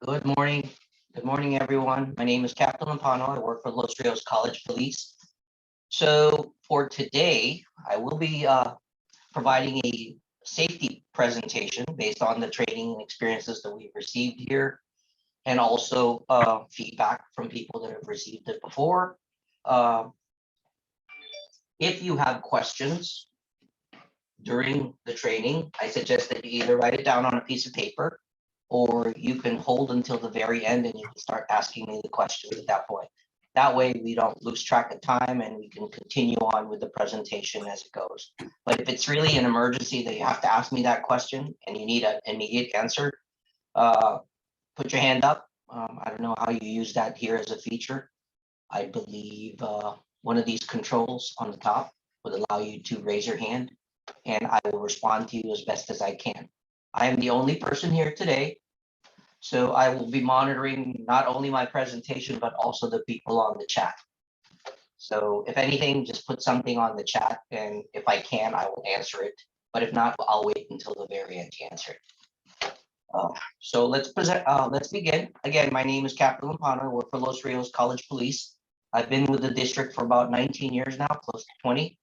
Good morning. Good morning, everyone. My name is Captain Lampano. I work for Los Rios College Police. So for today, I will be providing a safety presentation based on the training and experiences that we've received here, and also feedback from people that have received it before. Uh, if you have questions during the training, I suggest that you either write it down on a piece of paper or you can hold until the very end and you can start asking me the questions at that point. That way we don't lose track of time and we can continue on with the presentation as it goes. But if it's really an emergency that you have to ask me that question and you need an immediate answer, put your hand up. I don't know how you use that here as a feature. I believe one of these controls on the top would allow you to raise your hand and I will respond to you as best as I can. I am the only person here today, so I will be monitoring not only my presentation, but also the people on the chat. So if anything, just put something on the chat, and if I can, I will answer it. But if not, I'll wait until the very end to answer it. So let's begin. Again, my name is Captain Lampano. I work for Los Rios College Police. I've been with the district for about 19 years now, close to 20.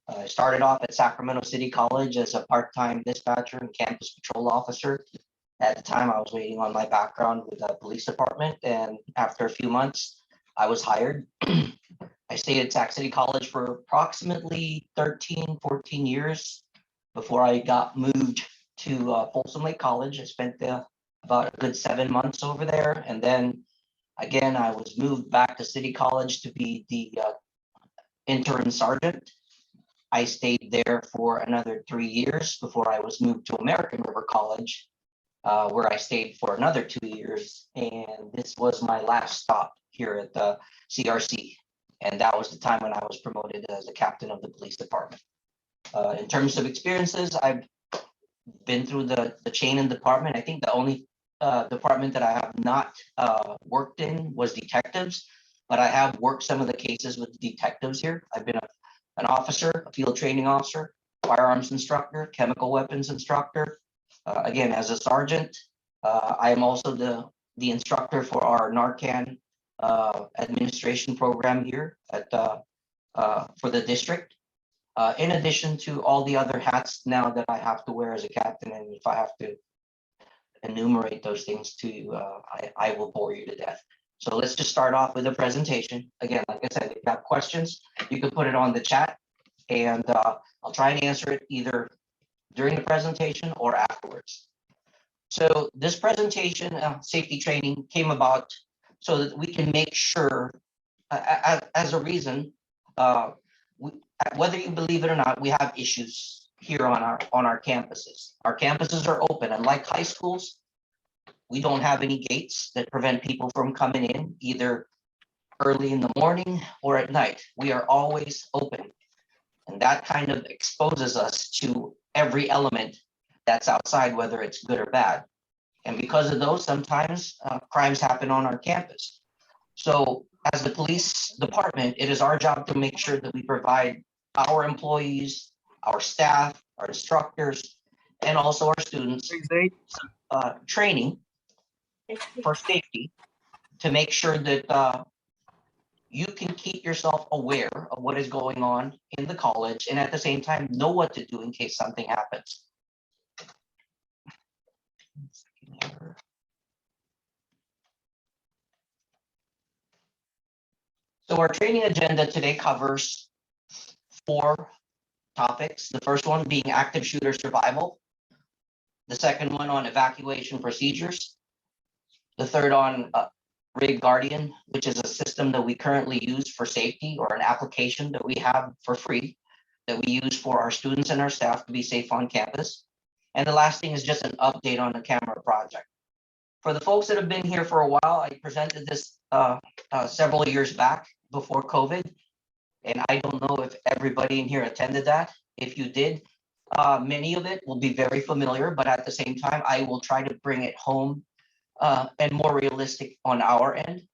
I started off at Sacramento City College as a part-time dispatcher and campus patrol officer. At the time, I was waiting on my background with the police department, and after a few months, I was hired. I stayed at Sac City College for approximately 13, 14 years before I got moved to Folsom Lake College. I spent about a good 7 months over there, and then again, I was moved back to City College to be the intern sergeant. I stayed there for another 3 years before I was moved to American River College, where I stayed for another 2 years. And this was my last stop here at the CRC. And that was the time when I was promoted as the captain of the police department. In terms of experiences, I've been through the chain and department. I think the only department that I have not worked in was detectives, but I have worked some of the cases with detectives here. I've been an officer, a field training officer, firearms instructor, chemical weapons instructor. Again, as a sergeant, I am also the instructor for our Narcan administration program here at for the district. In addition to all the other hats now that I have to wear as a captain, and if I have to enumerate those things to you, I will bore you to death. So let's just start off with a presentation. Again, like I said, if you have questions, you can put it on the chat and I'll try and answer it either during the presentation or afterwards. So this presentation, safety training, came about so that we can make sure, as a reason, whether you believe it or not, we have issues here on our campuses. Our campuses are open, unlike high schools. We don't have any gates that prevent people from coming in either early in the morning or at night. We are always open. And that kind of exposes us to every element that's outside, whether it's good or bad. And because of those, sometimes crimes happen on our campus. So as the police department, it is our job to make sure that we provide our employees, our staff, our instructors, and also our students training for safety to make sure that you can keep yourself aware of what is going on in the college and at the same time know what to do in case something happens. So our training agenda today covers 4 topics. The first one being active shooter survival. The second one on evacuation procedures. The third on Rig Guardian, which is a system that we currently use for safety, or an application that we have for free that we use for our students and our staff to be safe on campus. And the last thing is just an update on the camera project. For the folks that have been here for a while, I presented this several years back before COVID, and I don't know if everybody in here attended that. If you did, many of it will be very familiar, but at the same time, I will try to bring it home and more realistic on our end.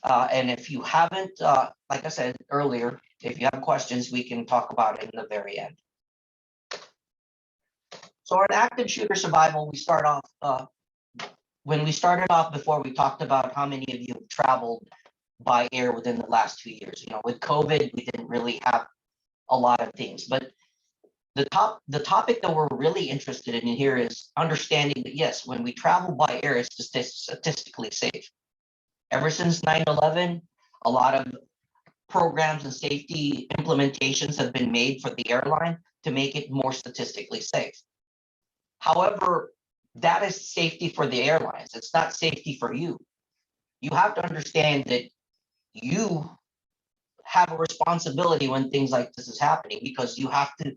And if you haven't, like I said earlier, if you have questions, we can talk about it in the very end. So our active shooter survival, we start off when we started off before, we talked about how many of you have traveled by air within the last 2 years. With COVID, we didn't really have a lot of things, but the topic that we're really interested in here is understanding that yes, when we travel by air, it's statistically safe. Ever since 9/11, a lot of programs and safety implementations have been made for the airline to make it more statistically safe. However, that is safety for the airlines. It's not safety for you. You have to understand that you have a responsibility when things like this is happening, because you have to,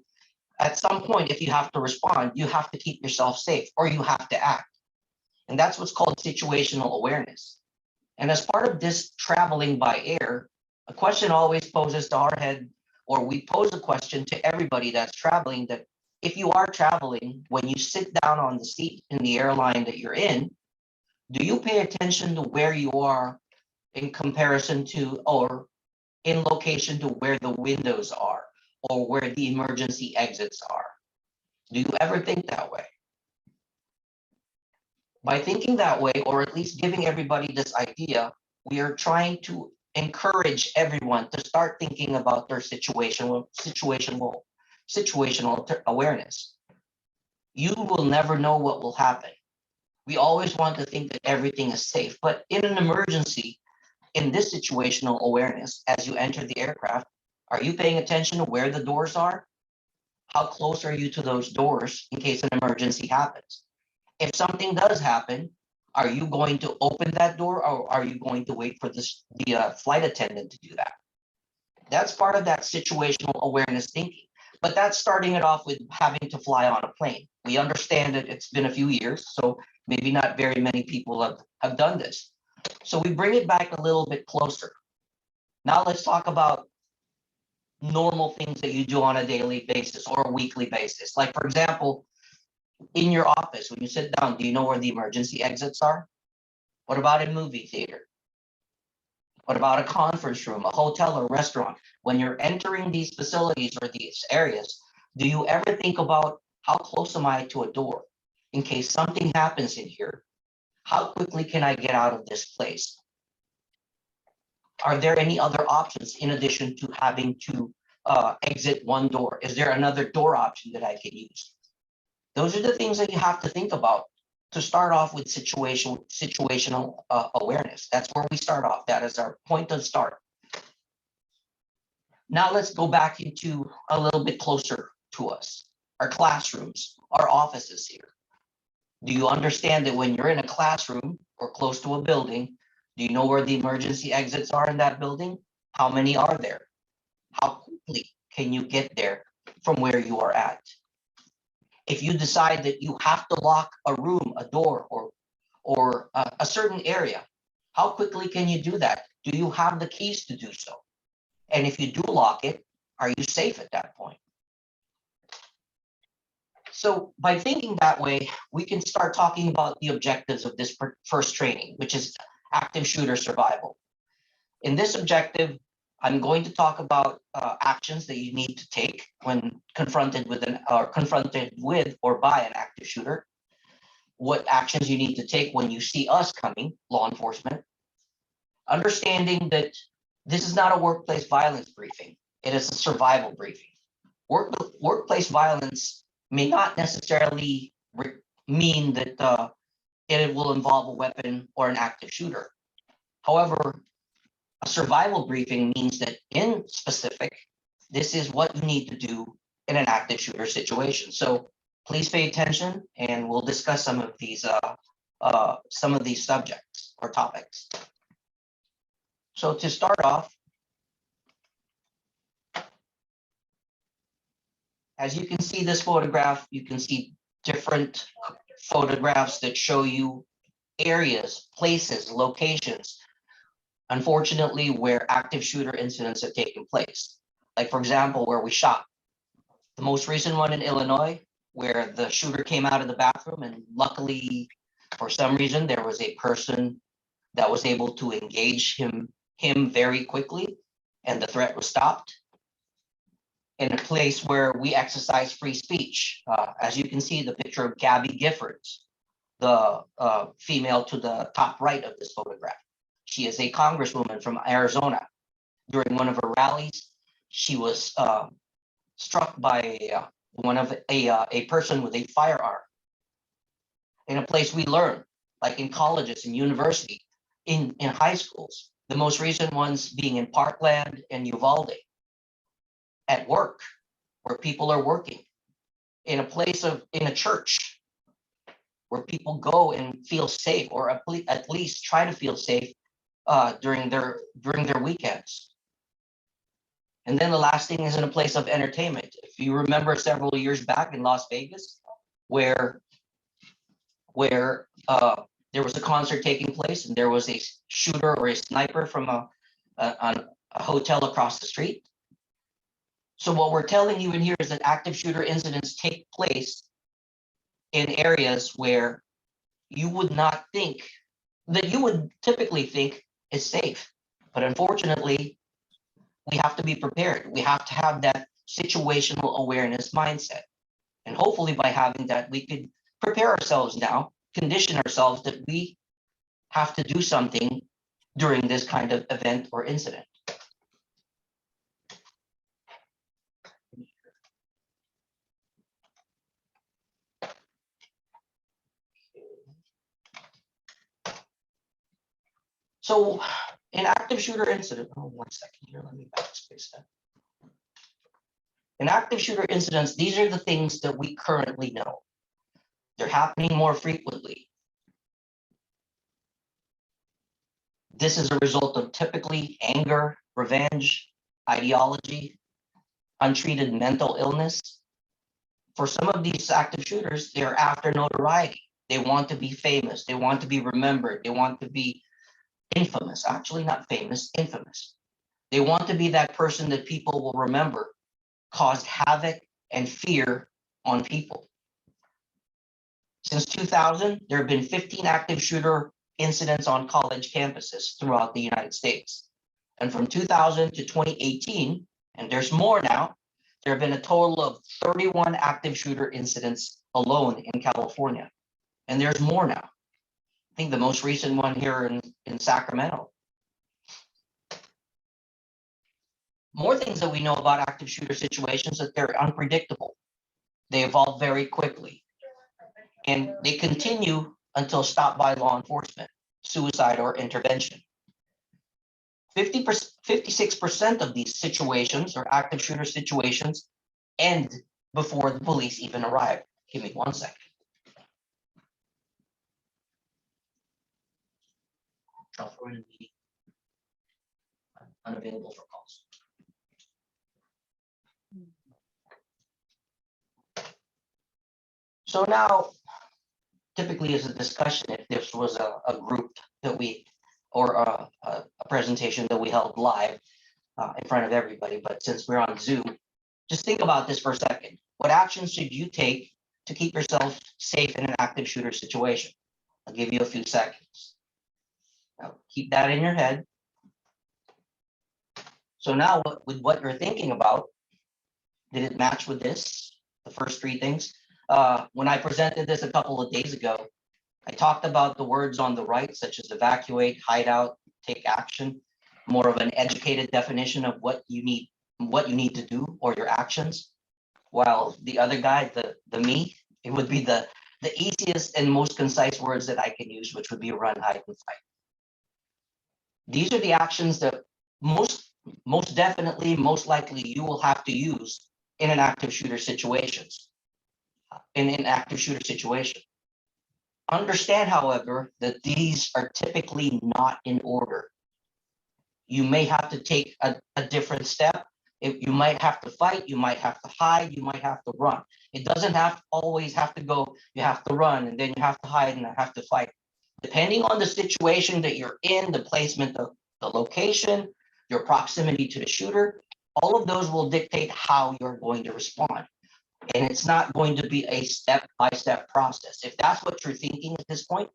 at some point, if you have to respond, you have to keep yourself safe or you have to act. And that's what's called situational awareness. And as part of this traveling by air, a question always poses to our head, or we pose a question to everybody that's traveling, that if you are traveling, when you sit down on the seat in the airline that you're in, do you pay attention to where you are in comparison to, or in location to where the windows are or where the emergency exits are? Do you ever think that way? By thinking that way, or at least giving everybody this idea, we are trying to encourage everyone to start thinking about their situational awareness. You will never know what will happen. We always want to think that everything is safe, but in an emergency, in this situational awareness, as you enter the aircraft, are you paying attention to where the doors are? How close are you to those doors in case an emergency happens? If something does happen, are you going to open that door, or are you going to wait for the flight attendant to do that? That's part of that situational awareness thinking. But that's starting it off with having to fly on a plane. We understand that it's been a few years, so maybe not very many people have done this. So we bring it back a little bit closer. Now let's talk about normal things that you do on a daily basis or a weekly basis. Like, for example, in your office, when you sit down, do you know where the emergency exits are? What about a movie theater? What about a conference room, a hotel, or restaurant? When you're entering these facilities or these areas, do you ever think about how close am I to a door? In case something happens in here, how quickly can I get out of this place? Are there any other options in addition to having to exit one door? Is there another door option that I can use? Those are the things that you have to think about to start off with situational awareness. That's where we start off. That is our point of start. Now let's go back into a little bit closer to us, our classrooms, our offices here. Do you understand that when you're in a classroom or close to a building, do you know where the emergency exits are in that building? How many are there? How quickly can you get there from where you are at? If you decide that you have to lock a room, a door, or a certain area, how quickly can you do that? Do you have the keys to do so? And if you do lock it, are you safe at that point? So by thinking that way, we can start talking about the objectives of this first training, which is active shooter survival. In this objective, I'm going to talk about actions that you need to take when confronted with or by an active shooter. What actions you need to take when you see us coming, law enforcement. Understanding that this is not a workplace violence briefing. It is a survival briefing. Workplace violence may not necessarily mean that it will involve a weapon or an active shooter. However, a survival briefing means that in specific, this is what you need to do in an active shooter situation. So please pay attention, and we'll discuss some of these subjects or topics. So to start off, as you can see this photograph, you can see different photographs that show you areas, places, locations, unfortunately, where active shooter incidents have taken place. Like, for example, where we shot. The most recent one in Illinois, where the shooter came out of the bathroom, and luckily, for some reason, there was a person that was able to engage him very quickly, and the threat was stopped. In a place where we exercise free speech. As you can see, the picture of Gabby Giffords, the female to the top right of this photograph. She is a congresswoman from Arizona. During one of her rallies, she was struck by a person with a firearm. In a place we learn, like in colleges and university, in high schools, the most recent ones being in Parkland and Uvalde, at work, where people are working, in a church, where people go and feel safe, or at least try to feel safe during their weekends. And then the last thing is in a place of entertainment. If you remember several years back in Las Vegas, where there was a concert taking place and there was a shooter or a sniper from a hotel across the street. So what we're telling you in here is that active shooter incidents take place in areas where you would not think, that you would typically think is safe. But unfortunately, we have to be prepared. We have to have that situational awareness mindset. And hopefully by having that, we could prepare ourselves now, condition ourselves that we have to do something during this kind of event or incident. So in active shooter incident, oh, 1 second here, let me backspace that. In active shooter incidents, these are the things that we currently know. They're happening more frequently. This is a result of typically anger, revenge, ideology, untreated mental illness. For some of these active shooters, they're after notoriety. They want to be famous. They want to be remembered. They want to be infamous. Actually, not famous, infamous. They want to be that person that people will remember, caused havoc and fear on people. Since 2000, there have been 15 active shooter incidents on college campuses throughout the United States. And from 2000 to 2018, and there's more now, there have been a total of 31 active shooter incidents alone in California. And there's more now. I think the most recent one here in Sacramento. More things that we know about active shooter situations, that they're unpredictable. They evolve very quickly. And they continue until stopped by law enforcement, suicide, or intervention. 56% of these situations, or active shooter situations, end before the police even arrive. Give me 1 second. Unavailable for calls. So now, typically as a discussion, if this was a group that we, or a presentation that we held live in front of everybody, but since we're on Zoom, just think about this for a second. What actions should you take to keep yourself safe in an active shooter situation? I'll give you a few seconds. Now, keep that in your head. So now with what you're thinking about, did it match with this? The first three things? When I presented this a couple of days ago, I talked about the words on the right, such as evacuate, hide out, take action, more of an educated definition of what you need to do, or your actions. While the other guy, the me, it would be the easiest and most concise words that I can use, which would be run, hide, and fight. These are the actions that most definitely, most likely you will have to use in an active shooter situations. In an active shooter situation. Understand, however, that these are typically not in order. You may have to take a different step. You might have to fight, you might have to hide, you might have to run. It doesn't always have to go, you have to run, and then you have to hide, and you have to fight. Depending on the situation that you're in, the placement of the location, your proximity to the shooter, all of those will dictate how you're going to respond. And it's not going to be a step-by-step process. If that's what you're thinking at this point,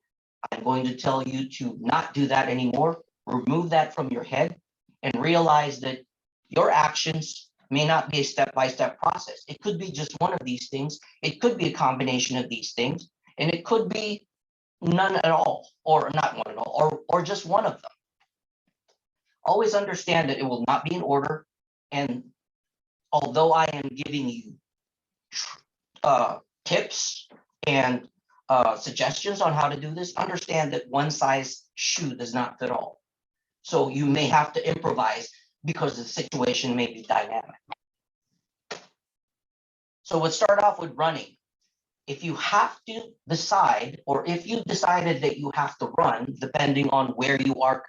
I'm going to tell you to not do that anymore. Remove that from your head and realize that your actions may not be a step-by-step process. It could be just one of these things. It could be a combination of these things. And it could be none at all, or not one at all, or just one of them. Always understand that it will not be in order. And although I am giving you tips and suggestions on how to do this, understand that one size shoe does not fit all. So you may have to improvise because the situation may be dynamic. So let's start off with running. If you have to decide, or if you decided that you have to run, depending on where you are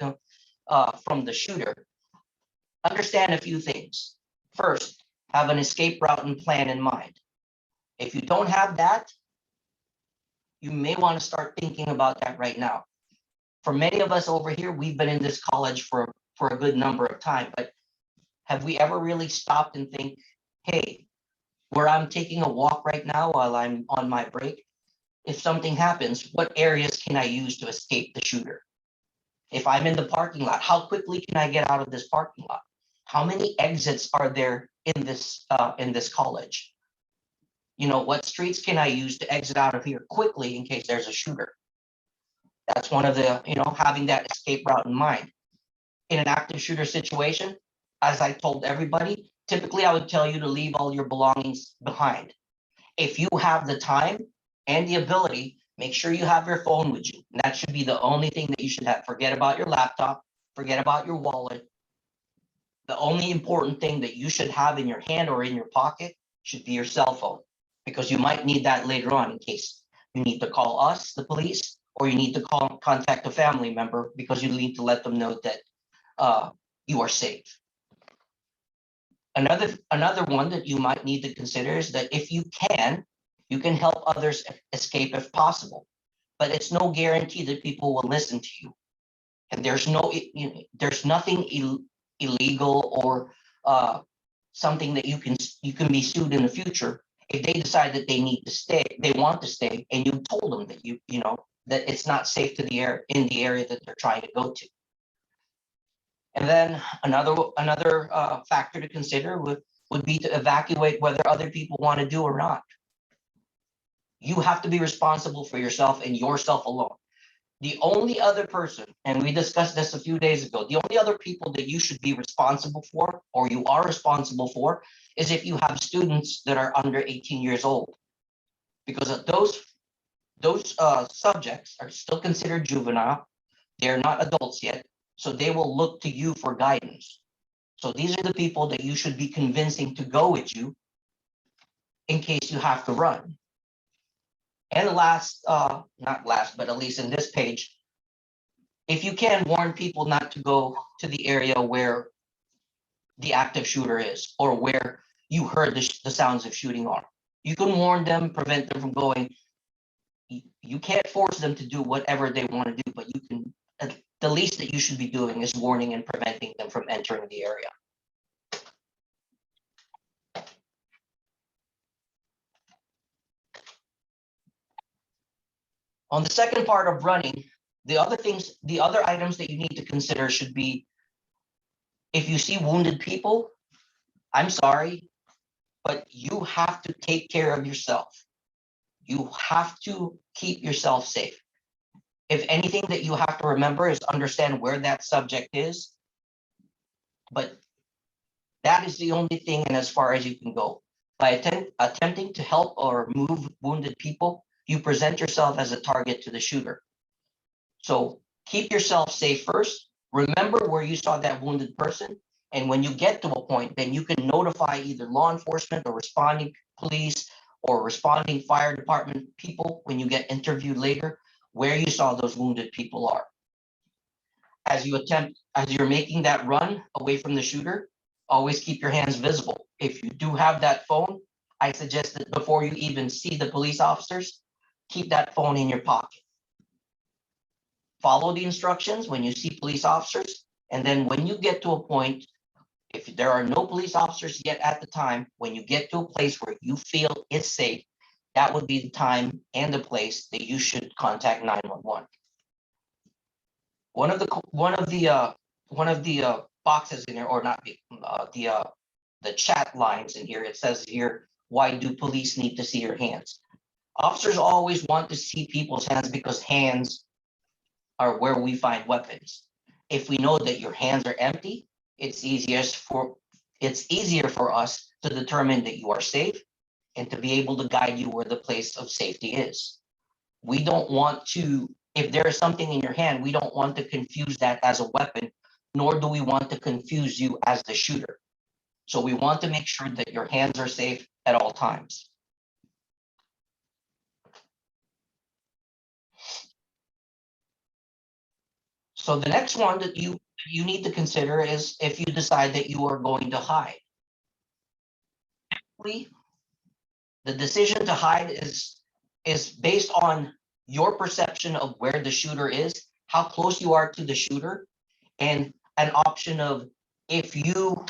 from the shooter, understand a few things. First, have an escape route and plan in mind. If you don't have that, you may want to start thinking about that right now. For many of us over here, we've been in this college for a good number of time, but have we ever really stopped and think, hey, where I'm taking a walk right now while I'm on my break, if something happens, what areas can I use to escape the shooter? If I'm in the parking lot, how quickly can I get out of this parking lot? How many exits are there in this college? You know, what streets can I use to exit out of here quickly in case there's a shooter? That's one of the, having that escape route in mind. In an active shooter situation, as I told everybody, typically I would tell you to leave all your belongings behind. If you have the time and the ability, make sure you have your phone with you. And that should be the only thing that you should have. Forget about your laptop, forget about your wallet. The only important thing that you should have in your hand or in your pocket should be your cell phone, because you might need that later on in case you need to call us, the police, or you need to contact a family member because you need to let them know that you are safe. Another one that you might need to consider is that if you can help others escape if possible, but it's no guarantee that people will listen to you. And there's nothing illegal or something that you can be sued in the future if they decide that they want to stay, and you told them that that it's not safe in the area that they're trying to go to. And then another factor to consider would be to evacuate whether other people want to do or not. You have to be responsible for yourself and yourself alone. The only other person, and we discussed this a few days ago, the only other people that you should be responsible for, or you are responsible for, is if you have students that are under 18 years old. Because those subjects are still considered juvenile. They're not adults yet. So they will look to you for guidance. So these are the people that you should be convincing to go with you in case you have to run. And last, not last, but at least in this page, if you can, warn people not to go to the area where the active shooter is, or where you heard the sounds of shooting are. You can warn them, prevent them from going. You can't force them to do whatever they want to do, but you can. The least that you should be doing is warning and preventing them from entering the area. On the second part of running, the other items that you need to consider should be, if you see wounded people, I'm sorry, but you have to take care of yourself. You have to keep yourself safe. If anything that you have to remember is understand where that subject is, but that is the only thing and as far as you can go. By attempting to help or move wounded people, you present yourself as a target to the shooter. So keep yourself safe first. Remember where you saw that wounded person. And when you get to a point, then you can notify either law enforcement or responding police or responding fire department people when you get interviewed later, where you saw those wounded people are. As you're making that run away from the shooter, always keep your hands visible. If you do have that phone, I suggest that before you even see the police officers, keep that phone in your pocket. Follow the instructions when you see police officers, and then when you get to a point, if there are no police officers yet at the time, when you get to a place where you feel it's safe, that would be the time and the place that you should contact 911. One of the boxes in here, or not the chat lines in here, it says here, why do police need to see your hands? Officers always want to see people's hands because hands are where we find weapons. If we know that your hands are empty, it's easier for us to determine that you are safe and to be able to guide you where the place of safety is. We don't want to, if there is something in your hand, we don't want to confuse that as a weapon, nor do we want to confuse you as the shooter. So we want to make sure that your hands are safe at all times. So the next one that you need to consider is if you decide that you are going to hide. The decision to hide is based on your perception of where the shooter is, how close you are to the shooter, and an option of if you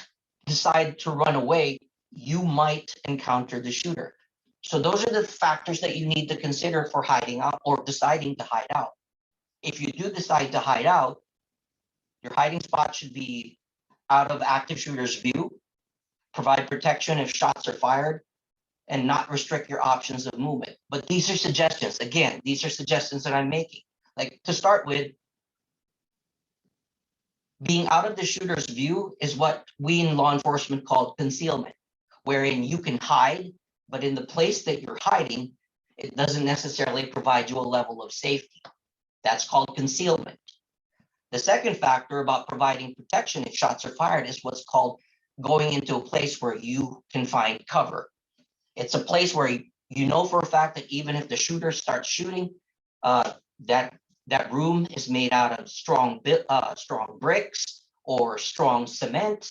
decide to run away, you might encounter the shooter. So those are the factors that you need to consider for hiding out or deciding to hide out. If you do decide to hide out, your hiding spot should be out of active shooter's view, provide protection if shots are fired, and not restrict your options of movement. But these are suggestions. Again, these are suggestions that I'm making. Like to start with, being out of the shooter's view is what we in law enforcement call concealment, wherein you can hide, but in the place that you're hiding, it doesn't necessarily provide you a level of safety. That's called concealment. The second factor about providing protection if shots are fired is what's called going into a place where you can find cover. It's a place where you know for a fact that even if the shooter starts shooting, that room is made out of strong bricks or strong cement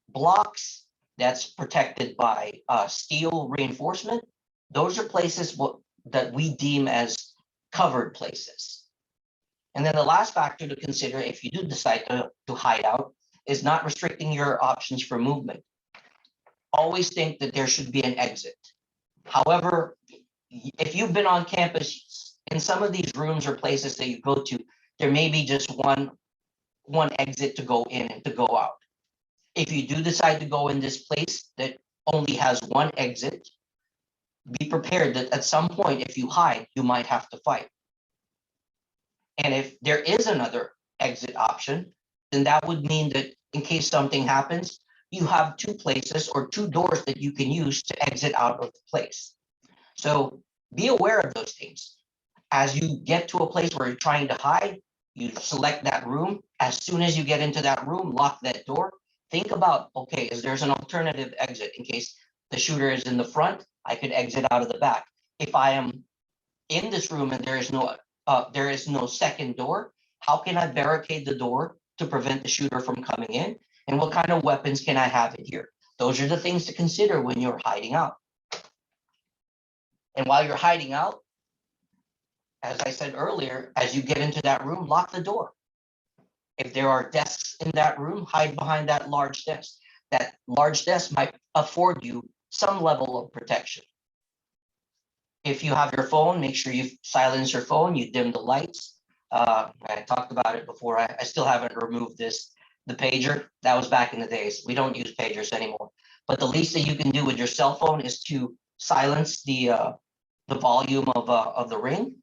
blocks that's protected by steel reinforcement. Those are places that we deem as covered places. And then the last factor to consider if you do decide to hide out is not restricting your options for movement. Always think that there should be an exit. However, if you've been on campus, in some of these rooms or places that you go to, there may be just one exit to go in and to go out. If you do decide to go in this place that only has one exit, be prepared that at some point, if you hide, you might have to fight. And if there is another exit option, then that would mean that in case something happens, you have two places or two doors that you can use to exit out of the place. So be aware of those things. As you get to a place where you're trying to hide, you select that room. As soon as you get into that room, lock that door. Think about, okay, is there's an alternative exit in case the shooter is in the front, I could exit out of the back. If I am in this room and there is no second door, how can I barricade the door to prevent the shooter from coming in? And what kind of weapons can I have in here? Those are the things to consider when you're hiding out. And while you're hiding out, as I said earlier, as you get into that room, lock the door. If there are desks in that room, hide behind that large desk. That large desk might afford you some level of protection. If you have your phone, make sure you silence your phone, you dim the lights. I talked about it before. I still haven't removed the pager. That was back in the days. We don't use pagers anymore. But the least that you can do with your cell phone is to silence the volume of the ring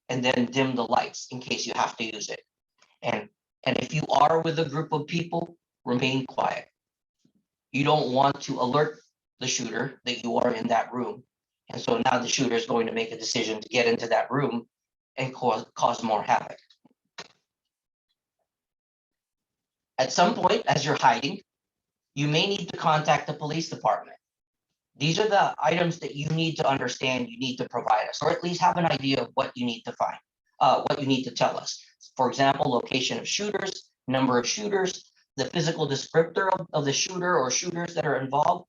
and then dim the lights in case you have to use it. And if you are with a group of people, remain quiet. You don't want to alert the shooter that you are in that room. And so now the shooter is going to make a decision to get into that room and cause more havoc. At some point, as you're hiding, you may need to contact the police department. These are the items that you need to understand, you need to provide us, or at least have an idea of what you need to find, what you need to tell us. For example, location of shooters, number of shooters, the physical descriptor of the shooter or shooters that are involved,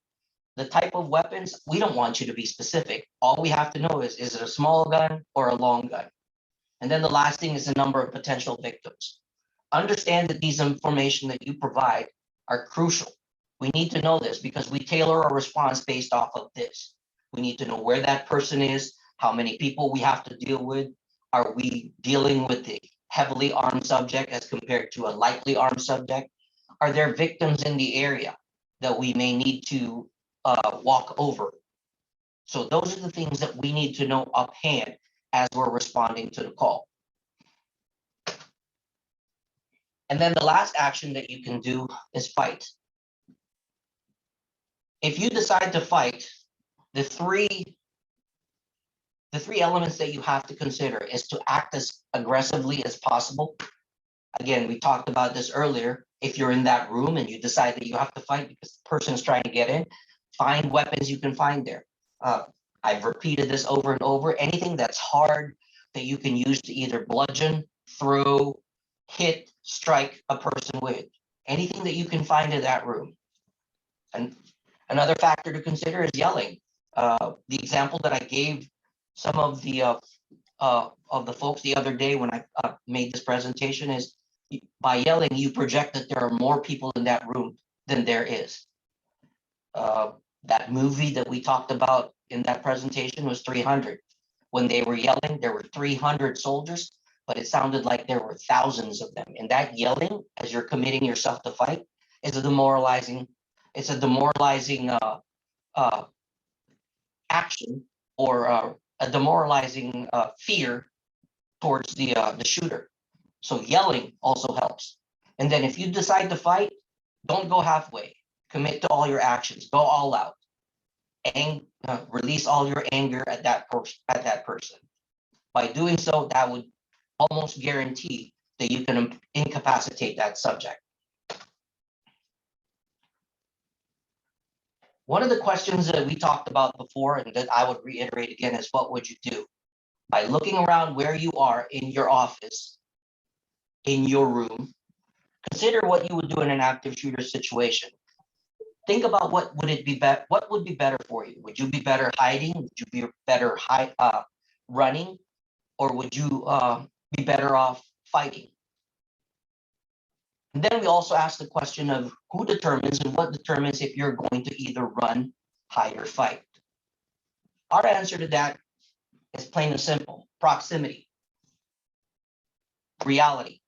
the type of weapons. We don't want you to be specific. All we have to know is it a small gun or a long gun? And then the last thing is the number of potential victims. Understand that these information that you provide are crucial. We need to know this because we tailor our response based off of this. We need to know where that person is, how many people we have to deal with. Are we dealing with a heavily armed subject as compared to a lightly armed subject? Are there victims in the area that we may need to walk over? So those are the things that we need to know offhand as we're responding to the call. And then the last action that you can do is fight. If you decide to fight, the three elements that you have to consider is to act as aggressively as possible. Again, we talked about this earlier. If you're in that room and you decide that you have to fight because the person is trying to get in, find weapons you can find there. I've repeated this over and over. Anything that's hard that you can use to either bludgeon, throw, hit, strike a person with. Anything that you can find in that room. And another factor to consider is yelling. The example that I gave some of the folks the other day when I made this presentation is by yelling, you project that there are more people in that room than there is. That movie that we talked about in that presentation was 300. When they were yelling, there were 300 soldiers, but it sounded like there were thousands of them. And that yelling, as you're committing yourself to fight, is a demoralizing. It's a demoralizing action or a demoralizing fear towards the shooter. So yelling also helps. And then if you decide to fight, don't go halfway. Commit to all your actions. Go all out. And release all your anger at that person. By doing so, that would almost guarantee that you can incapacitate that subject. One of the questions that we talked about before, and that I would reiterate again, is what would you do? By looking around where you are in your office, in your room, consider what you would do in an active shooter situation. Think about what would be better for you. Would you be better hiding? Would you be better running, or would you be better off fighting? And then we also ask the question of who determines and what determines if you're going to either run, hide, or fight. Our answer to that is plain and simple: proximity, reality.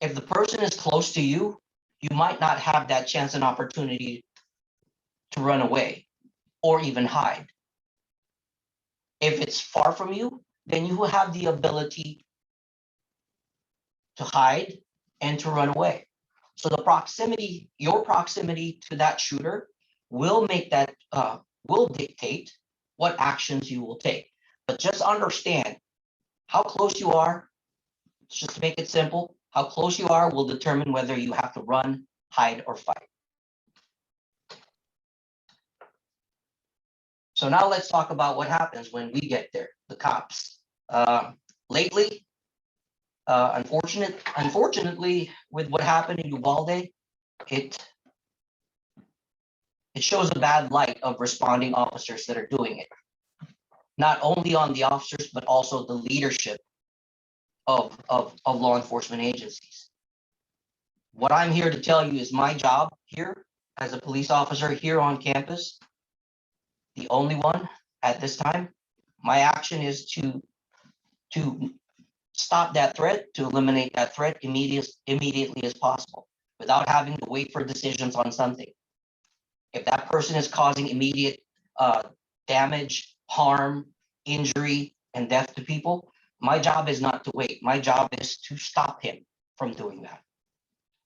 If the person is close to you, you might not have that chance and opportunity to run away or even hide. If it's far from you, then you will have the ability to hide and to run away. So the proximity, your proximity to that shooter will make that, will dictate what actions you will take. But just understand how close you are, just to make it simple, how close you are will determine whether you have to run, hide, or fight. So now let's talk about what happens when we get there, the cops. Lately, unfortunately, with what happened in Uvalde, it shows a bad light of responding officers that are doing it. Not only on the officers, but also the leadership of law enforcement agencies. What I'm here to tell you is my job here as a police officer here on campus, the only one at this time. My action is to stop that threat, to eliminate that threat immediately as possible, without having to wait for decisions on something. If that person is causing immediate damage, harm, injury, and death to people, my job is not to wait. My job is to stop him from doing that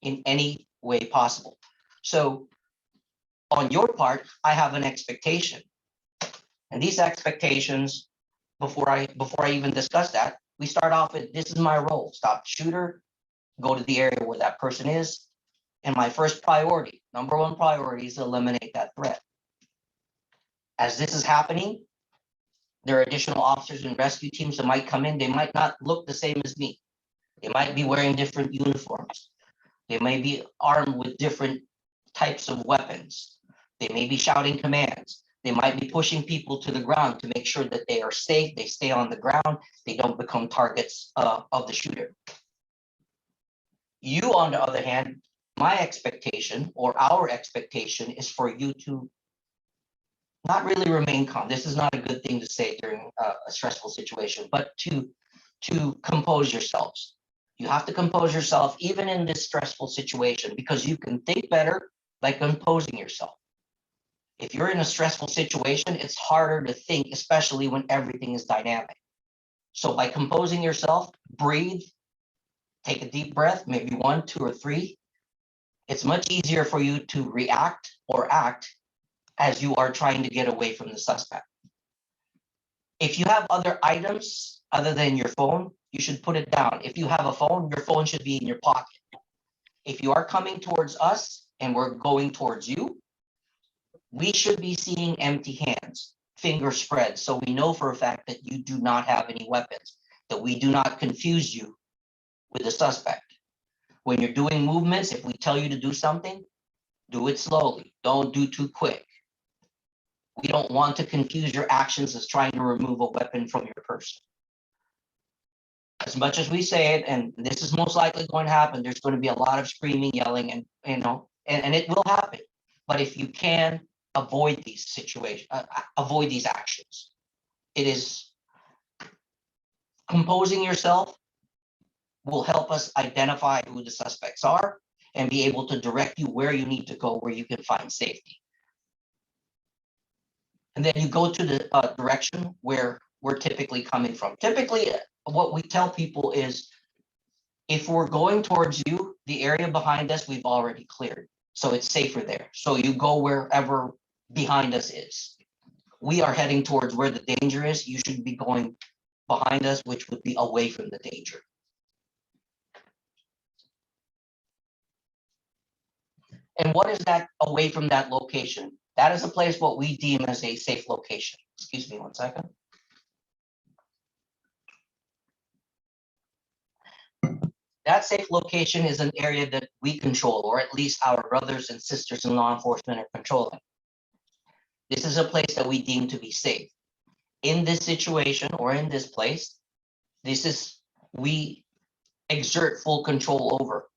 in any way possible. So on your part, I have an expectation. And these expectations, before I even discuss that, we start off with, this is my role: stop the shooter, go to the area where that person is. And my first priority, number one priority, is to eliminate that threat. As this is happening, there are additional officers and rescue teams that might come in. They might not look the same as me. They might be wearing different uniforms. They may be armed with different types of weapons. They may be shouting commands. They might be pushing people to the ground to make sure that they are safe, they stay on the ground, they don't become targets of the shooter. You, on the other hand, my expectation or our expectation is for you to not really remain calm. This is not a good thing to say during a stressful situation, but to compose yourselves. You have to compose yourself even in this stressful situation, because you can think better by composing yourself. If you're in a stressful situation, it's harder to think, especially when everything is dynamic. So by composing yourself, breathe, take a deep breath, maybe one, two, or three. It's much easier for you to react or act as you are trying to get away from the suspect. If you have other items other than your phone, you should put it down. If you have a phone, your phone should be in your pocket. If you are coming towards us and we're going towards you, we should be seeing empty hands, fingers spread, so we know for a fact that you do not have any weapons, that we do not confuse you with the suspect. When you're doing movements, if we tell you to do something, do it slowly. Don't do too quick. We don't want to confuse your actions as trying to remove a weapon from your person. As much as we say it, and this is most likely going to happen, there's going to be a lot of screaming, yelling, and and it will happen. But if you can avoid these situations, avoid these actions, it is composing yourself will help us identify who the suspects are and be able to direct you where you need to go, where you can find safety. And then you go to the direction where we're typically coming from. Typically, what we tell people is, if we're going towards you, the area behind us, we've already cleared. So it's safer there. So you go wherever behind us is. We are heading towards where the danger is. You should be going behind us, which would be away from the danger. And what is that away from that location? That is a place what we deem as a safe location. Excuse me one second. That safe location is an area that we control, or at least our brothers and sisters in law enforcement are controlling. This is a place that we deem to be safe. In this situation or in this place, we exert full control over.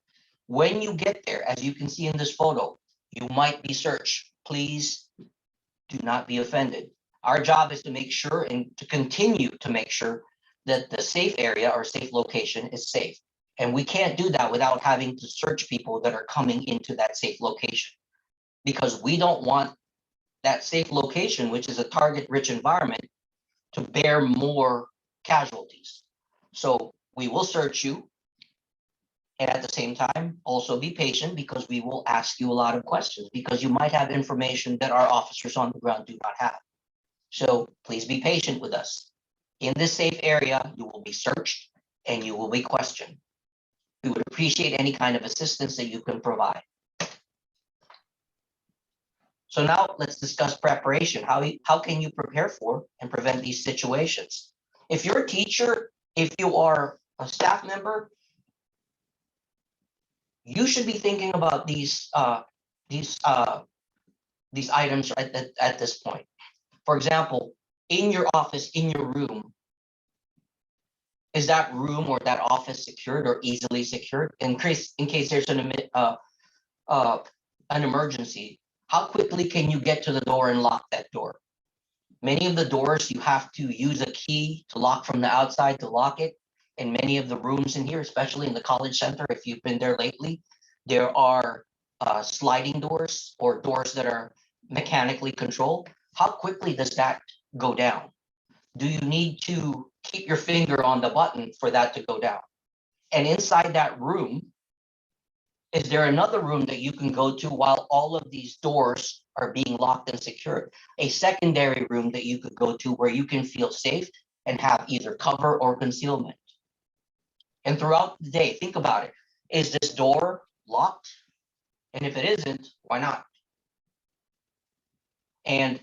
When you get there, as you can see in this photo, you might be searched. Please do not be offended. Our job is to make sure and to continue to make sure that the safe area or safe location is safe. And we can't do that without having to search people that are coming into that safe location, because we don't want that safe location, which is a target-rich environment, to bear more casualties. So we will search you, and at the same time, also be patient, because we will ask you a lot of questions, because you might have information that our officers on the ground do not have. So please be patient with us. In this safe area, you will be searched and you will be questioned. We would appreciate any kind of assistance that you can provide. So now let's discuss preparation. How can you prepare for and prevent these situations? If you're a teacher, if you are a staff member, you should be thinking about these items at this point. For example, in your office, in your room, is that room or that office secured or easily secured? In case there's an emergency, how quickly can you get to the door and lock that door? Many of the doors, you have to use a key to lock from the outside to lock it. In many of the rooms in here, especially in the college center, if you've been there lately, there are sliding doors or doors that are mechanically controlled. How quickly does that go down? Do you need to keep your finger on the button for that to go down? And inside that room, is there another room that you can go to while all of these doors are being locked and secured? A secondary room that you could go to where you can feel safe and have either cover or concealment. And throughout the day, think about it. Is this door locked? And if it isn't, why not? And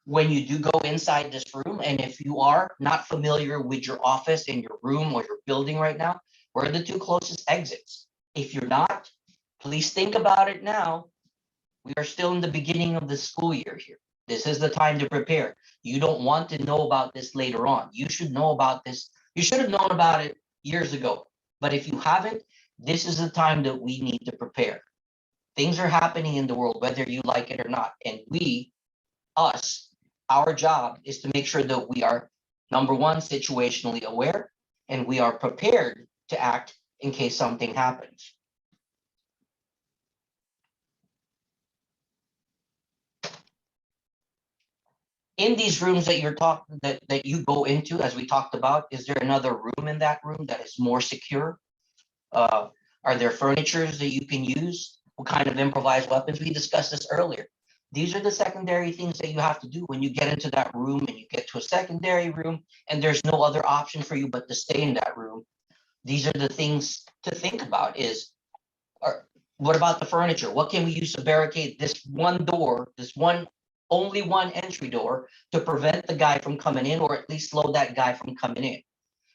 when you do go inside this room, and if you are not familiar with your office and your room or your building right now, where are the two closest exits? If you're not, please think about it now. We are still in the beginning of the school year here. This is the time to prepare. You don't want to know about this later on. You should know about this. You should have known about it years ago. But if you haven't, this is the time that we need to prepare. Things are happening in the world, whether you like it or not. And our job is to make sure that we are, number one, situationally aware, and we are prepared to act in case something happens. In these rooms that that you go into, as we talked about, is there another room in that room that is more secure? Uh, are there furnitures that you can use? What kind of improvised weapons? We discussed this earlier. These are the secondary things that you have to do when you get into that room and you get to a secondary room and there's no other option for you but to stay in that room. These are the things to think about is, what about the furniture? What can we use to barricade this one door, this one, only one entry door to prevent the guy from coming in or at least slow that guy from coming in?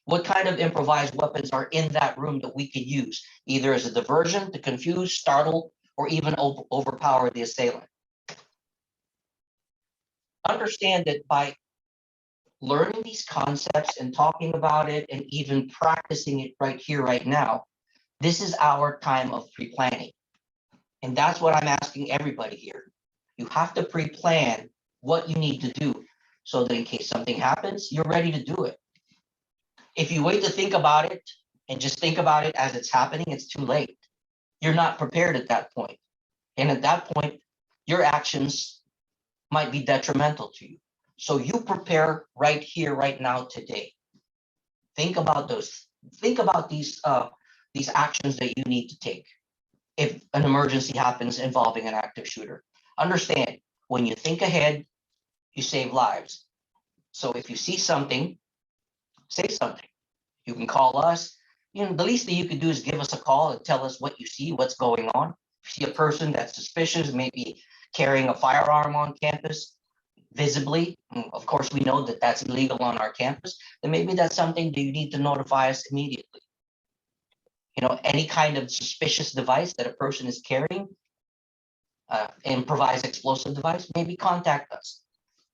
What kind of improvised weapons are in that room that we could use, either as a diversion to confuse, startle, or even overpower the assailant? Understand that by learning these concepts and talking about it and even practicing it right here, right now, this is our time of pre-planning. And that's what I'm asking everybody here. You have to pre-plan what you need to do so that in case something happens, you're ready to do it. If you wait to think about it and just think about it as it's happening, it's too late. You're not prepared at that point. And at that point, your actions might be detrimental to you. So you prepare right here, right now, today. Think about those. Think about these actions that you need to take if an emergency happens involving an active shooter. Understand, when you think ahead, you save lives. So if you see something, say something. You can call us. You know, the least that you can do is give us a call and tell us what you see, what's going on. If you see a person that's suspicious, maybe carrying a firearm on campus visibly, of course, we know that that's illegal on our campus, then maybe that's something that you need to notify us immediately. You know, any kind of suspicious device that a person is carrying, improvised explosive device, maybe contact us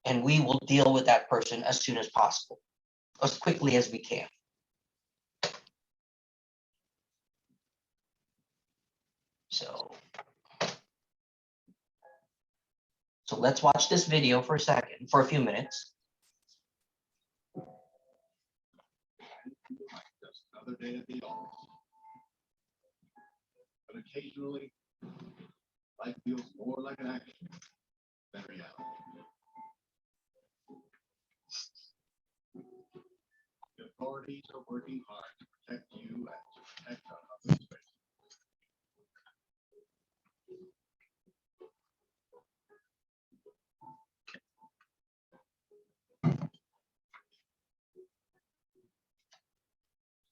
and we will deal with that person as soon as possible, as quickly as we can. So let's watch this video for a few minutes. Just another day at the office. But occasionally, life feels more like an action than reality. The authorities are working hard to protect you and to protect our other space.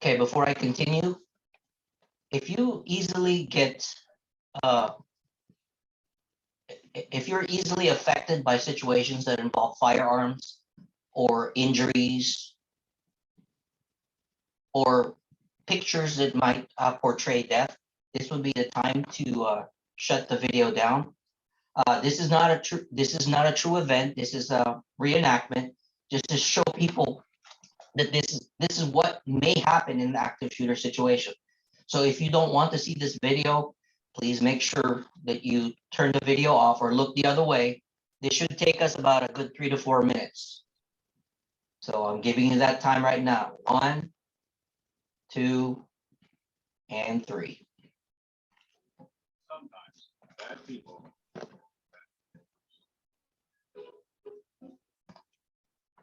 Okay, before I continue, if you easily get, if you're easily affected by situations that involve firearms or injuries or pictures that might portray death, this would be the time to shut the video down. This is not a true event. This is a reenactment, just to show people that this is what may happen in the active shooter situation. So if you don't want to see this video, please make sure that you turn the video off or look the other way. This should take us about a good 3 to 4 minutes. So I'm giving you that time right now. 1, 2, and 3. Sometimes bad people,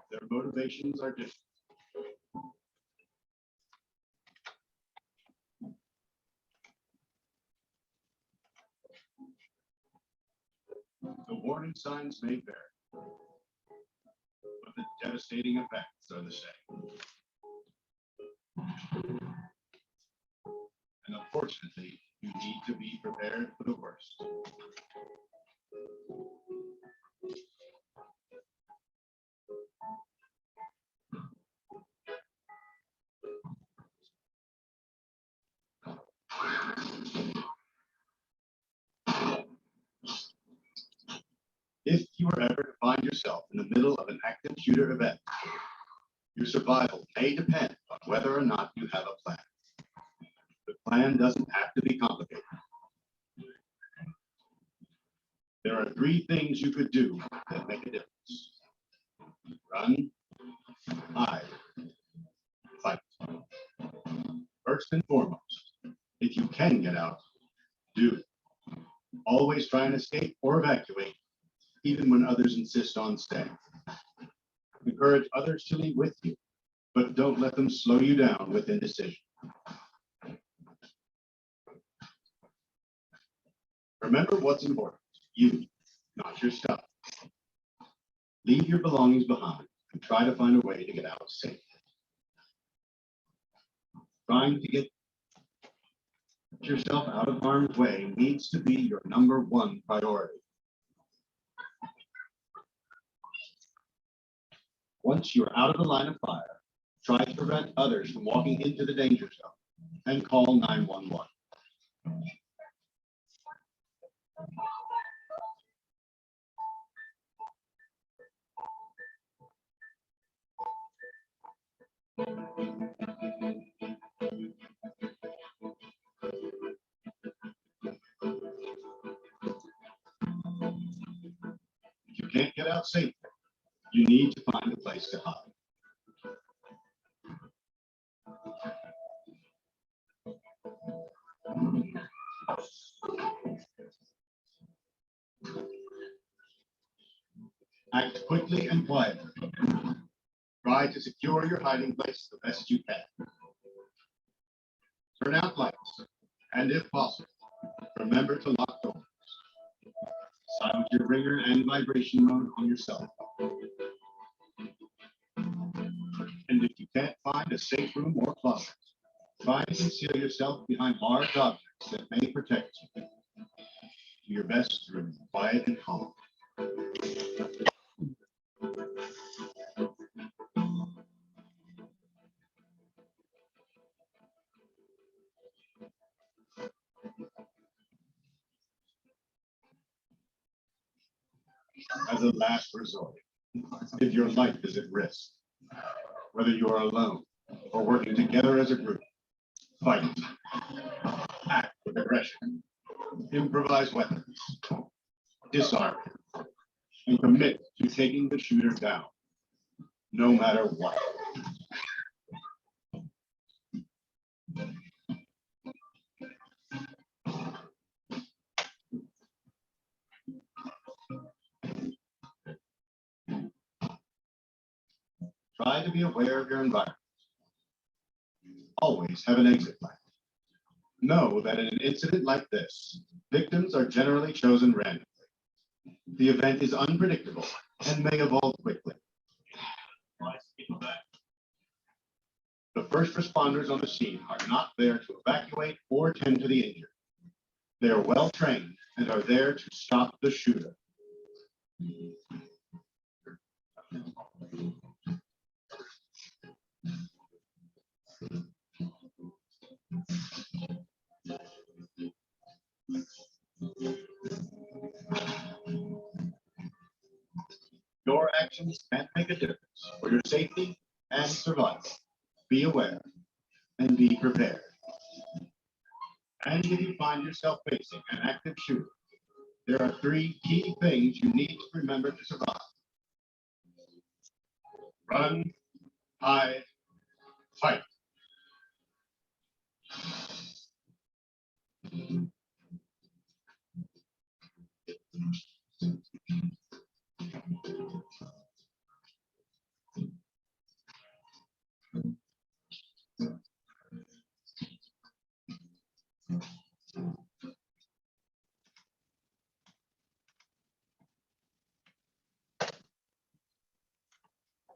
their motivations are different. The warning signs may vary, but the devastating effects are the same. And unfortunately, you need to be prepared for the worst. If you were ever to find yourself in the middle of an active shooter event, your survival may depend on whether or not you have a plan. The plan doesn't have to be complicated. There are 3 things you could do that make a difference: run, hide, fight. First and foremost, if you can get out, do it. Always try and escape or evacuate, even when others insist on staying. encourage others to lead with you, but don't let them slow you down with indecision. Remember what's important, you, not your stuff. Leave your belongings behind and try to find a way to get out safe. Trying to get yourself out of harm's way needs to be your #1 priority. Once you're out of the line of fire, try to prevent others from walking into the danger zone and call 911. If you can't get out safely, you need to find a place to hide. Act quickly and quietly. Try to secure your hiding place the best you can. Turn out lights, and if possible, remember to lock doors. Silence your ringer and vibration mode on your cell phone. And if you can't find a safe room or closet, try to conceal yourself behind large objects that may protect you. Do your best to remain quiet and calm. As a last resort, if your life is at risk, whether you are alone or working together as a group, fight, act with aggression, improvise weapons, disarm, and commit to taking the shooter down, no matter what. Try to be aware of your environment. Always have an exit plan. Know that in an incident like this, victims are generally chosen randomly. The event is unpredictable and may evolve quickly. The first responders on the scene are not there to evacuate or tend to the injured. They are well trained and are there to stop the shooter. Your actions can make a difference for your safety and survival. Be aware and be prepared. And if you find yourself facing an active shooter, there are 3 key things you need to remember to survive. Run, hide, fight.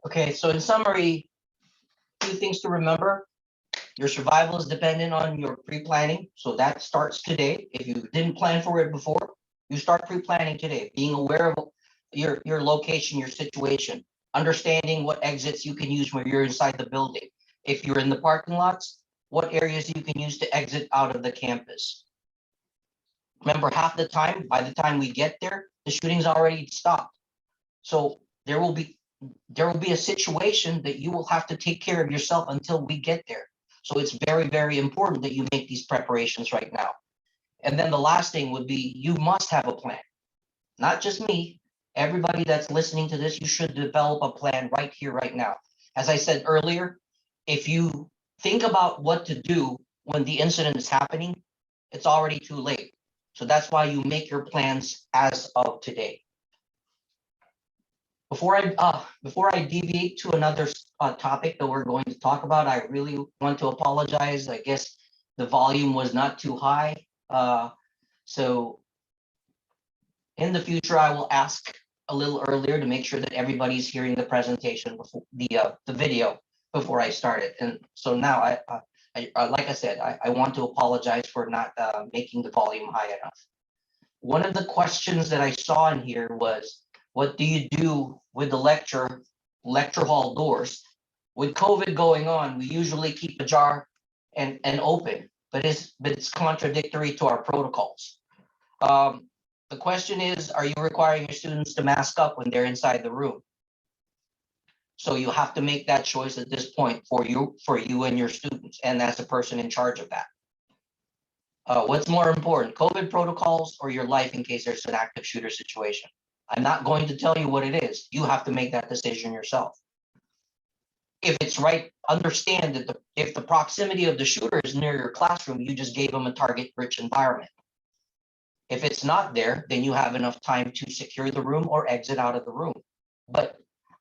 Okay, so in summary, 2 things to remember. Your survival is dependent on your pre-planning. So that starts today. If you didn't plan for it before, you start pre-planning today, being aware of your location, your situation, understanding what exits you can use when you're inside the building. If you're in the parking lots, what areas you can use to exit out of the campus. Remember, half the time, by the time we get there, the shooting's already stopped. So there will be a situation that you will have to take care of yourself until we get there. So it's very, very important that you make these preparations right now. And then the last thing would be, you must have a plan. Not just me, everybody that's listening to this, you should develop a plan right here, right now. As I said earlier, if you think about what to do when the incident is happening, it's already too late. So that's why you make your plans as of today. Before I deviate to another topic that we're going to talk about, I really want to apologize. I guess the volume was not too high. So in the future, I will ask a little earlier to make sure that everybody's hearing the presentation before the video before I start it. And so now like I said, I want to apologize for not making the volume high enough. One of the questions that I saw in here was, what do you do with the lecture hall doors? With COVID going on, we usually keep ajar and open, but it's contradictory to our protocols. The question is, are you requiring your students to mask up when they're inside the room? So you have to make that choice at this point for you and your students, and as a person in charge of that. What's more important, COVID protocols or your life in case there's an active shooter situation? I'm not going to tell you what it is. You have to make that decision yourself. If it's right, understand that if the proximity of the shooter is near your classroom, you just gave them a target-rich environment. If it's not there, then you have enough time to secure the room or exit out of the room. But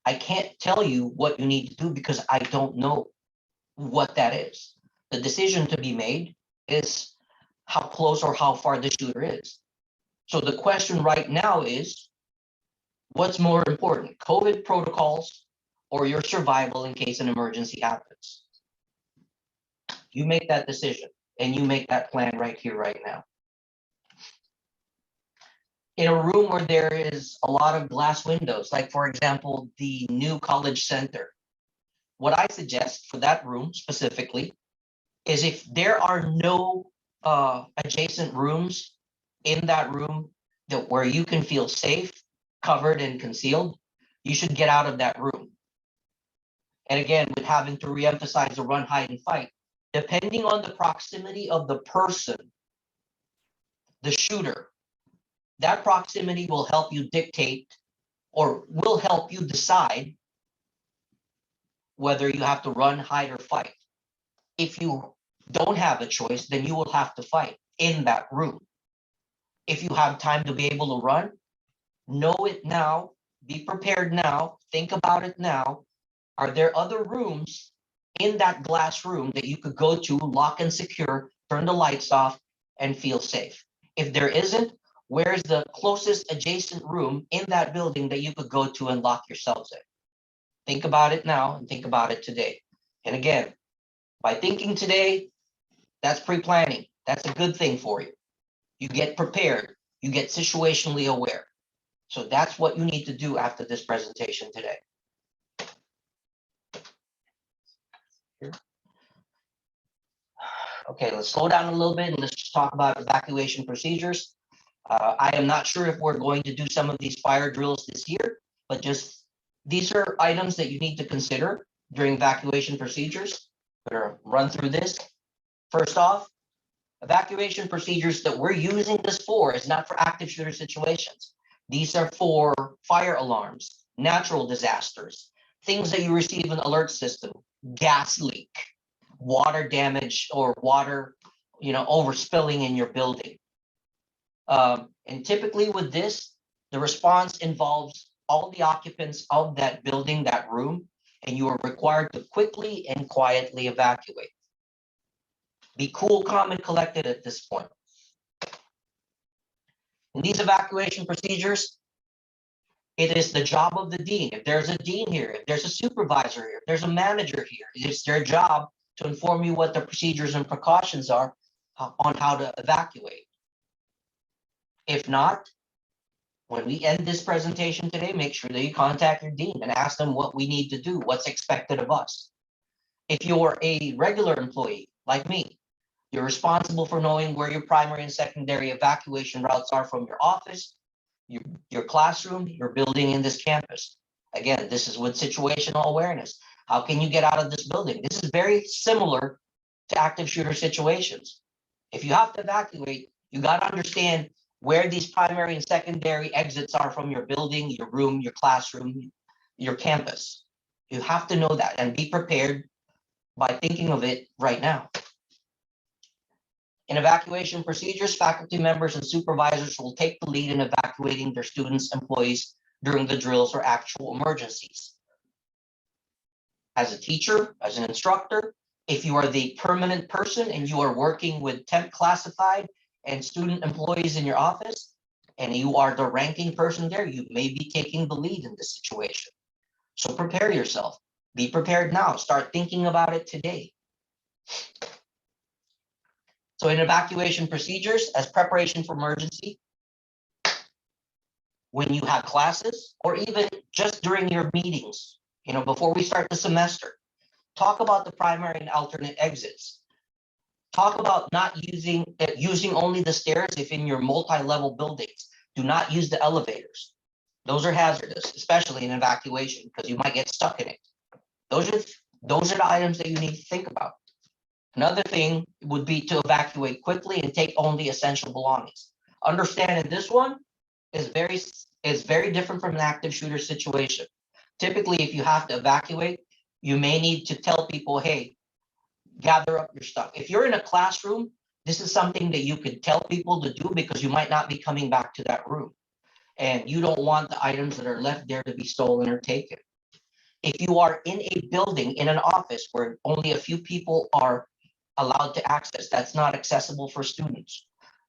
I can't tell you what you need to do because I don't know what that is. The decision to be made is how close or how far the shooter is. So the question right now is, what's more important, COVID protocols or your survival in case an emergency happens? You make that decision and you make that plan right here, right now. In a room where there is a lot of glass windows, like for example, the new college center, what I suggest for that room specifically is if there are no adjacent rooms in that room where you can feel safe, covered, and concealed, you should get out of that room. And again, with having to reemphasize the run, hide, and fight, depending on the proximity of the person, the shooter, that proximity will help you dictate or will help you decide whether you have to run, hide, or fight. If you don't have a choice, then you will have to fight in that room. If you have time to be able to run, know it now, be prepared now, think about it now. Are there other rooms in that glass room that you could go to, lock and secure, turn the lights off, and feel safe? If there isn't, where's the closest adjacent room in that building that you could go to and lock yourselves in? Think about it now and think about it today. And again, by thinking today, that's pre-planning. That's a good thing for you. You get prepared, you get situationally aware. So that's what you need to do after this presentation today. Here. Okay, let's slow down a little bit and let's just talk about evacuation procedures. I am not sure if we're going to do some of these fire drills this year, but just these are items that you need to consider during evacuation procedures. We're going to run through this. First off, evacuation procedures that we're using this for is not for active shooter situations. These are for fire alarms, natural disasters, things that you receive an alert system, gas leak, water damage, or water, overspilling in your building. And typically with this, the response involves all the occupants of that building, that room, and you are required to quickly and quietly evacuate. Be cool, calm, and collected at this point. In these evacuation procedures, it is the job of the dean. If there's a dean here, if there's a supervisor here, if there's a manager here, it's their job to inform you what the procedures and precautions are on how to evacuate. If not, when we end this presentation today, make sure that you contact your dean and ask them what we need to do, what's expected of us. If you're a regular employee like me, you're responsible for knowing where your primary and secondary evacuation routes are from your office, your classroom, your building in this campus. Again, this is with situational awareness. How can you get out of this building? This is very similar to active shooter situations. If you have to evacuate, you got to understand where these primary and secondary exits are from your building, your room, your classroom, your campus. You have to know that and be prepared by thinking of it right now. In evacuation procedures, faculty members and supervisors will take the lead in evacuating their students, employees, during the drills or actual emergencies. As a teacher, as an instructor, if you are the permanent person and you are working with temp classified and student employees in your office, and you are the ranking person there, you may be taking the lead in this situation. So prepare yourself. Be prepared now. Start thinking about it today. So in evacuation procedures, as preparation for emergency, when you have classes, or even just during your meetings, before we start the semester, talk about the primary and alternate exits. Talk about not using only the stairs if in your multi-level buildings. Do not use the elevators. Those are hazardous, especially in evacuation, because you might get stuck in it. Those are the items that you need to think about. Another thing would be to evacuate quickly and take only essential belongings. Understand that this one is very different from an active shooter situation. Typically, if you have to evacuate, you may need to tell people, hey, gather up your stuff. If you're in a classroom, this is something that you could tell people to do because you might not be coming back to that room. And you don't want the items that are left there to be stolen or taken. If you are in a building, in an office where only a few people are allowed to access, that's not accessible for students,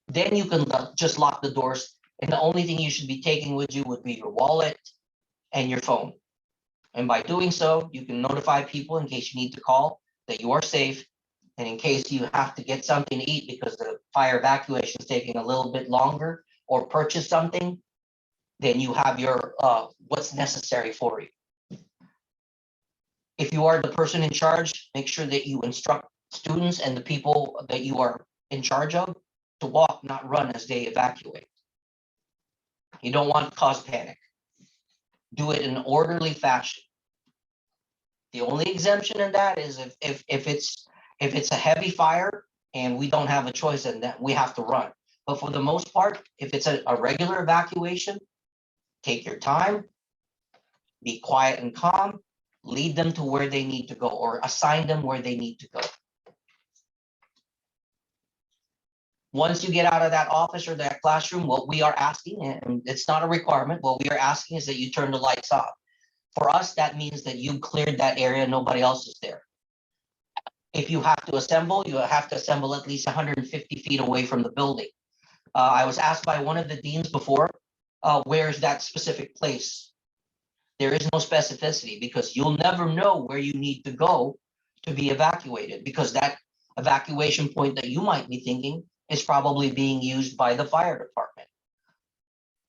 then you can just lock the doors. And the only thing you should be taking with you would be your wallet and your phone. And by doing so, you can notify people in case you need to call that you are safe. And in case you have to get something to eat because the fire evacuation is taking a little bit longer, or purchase something, then you have your what's necessary for you. If you are the person in charge, make sure that you instruct students and the people that you are in charge of to walk, not run as they evacuate. You don't want to cause panic. Do it in an orderly fashion. The only exemption in that is if it's a heavy fire and we don't have a choice in that, we have to run. But for the most part, if it's a regular evacuation, take your time, be quiet and calm, lead them to where they need to go, or assign them where they need to go. Once you get out of that office or that classroom, what we are asking, and it's not a requirement, what we are asking is that you turn the lights off. For us, that means that you cleared that area, nobody else is there. If you have to assemble, you have to assemble at least 150 feet away from the building. I was asked by one of the deans before, where's that specific place? There is no specificity because you'll never know where you need to go to be evacuated, because that evacuation point that you might be thinking is probably being used by the fire department.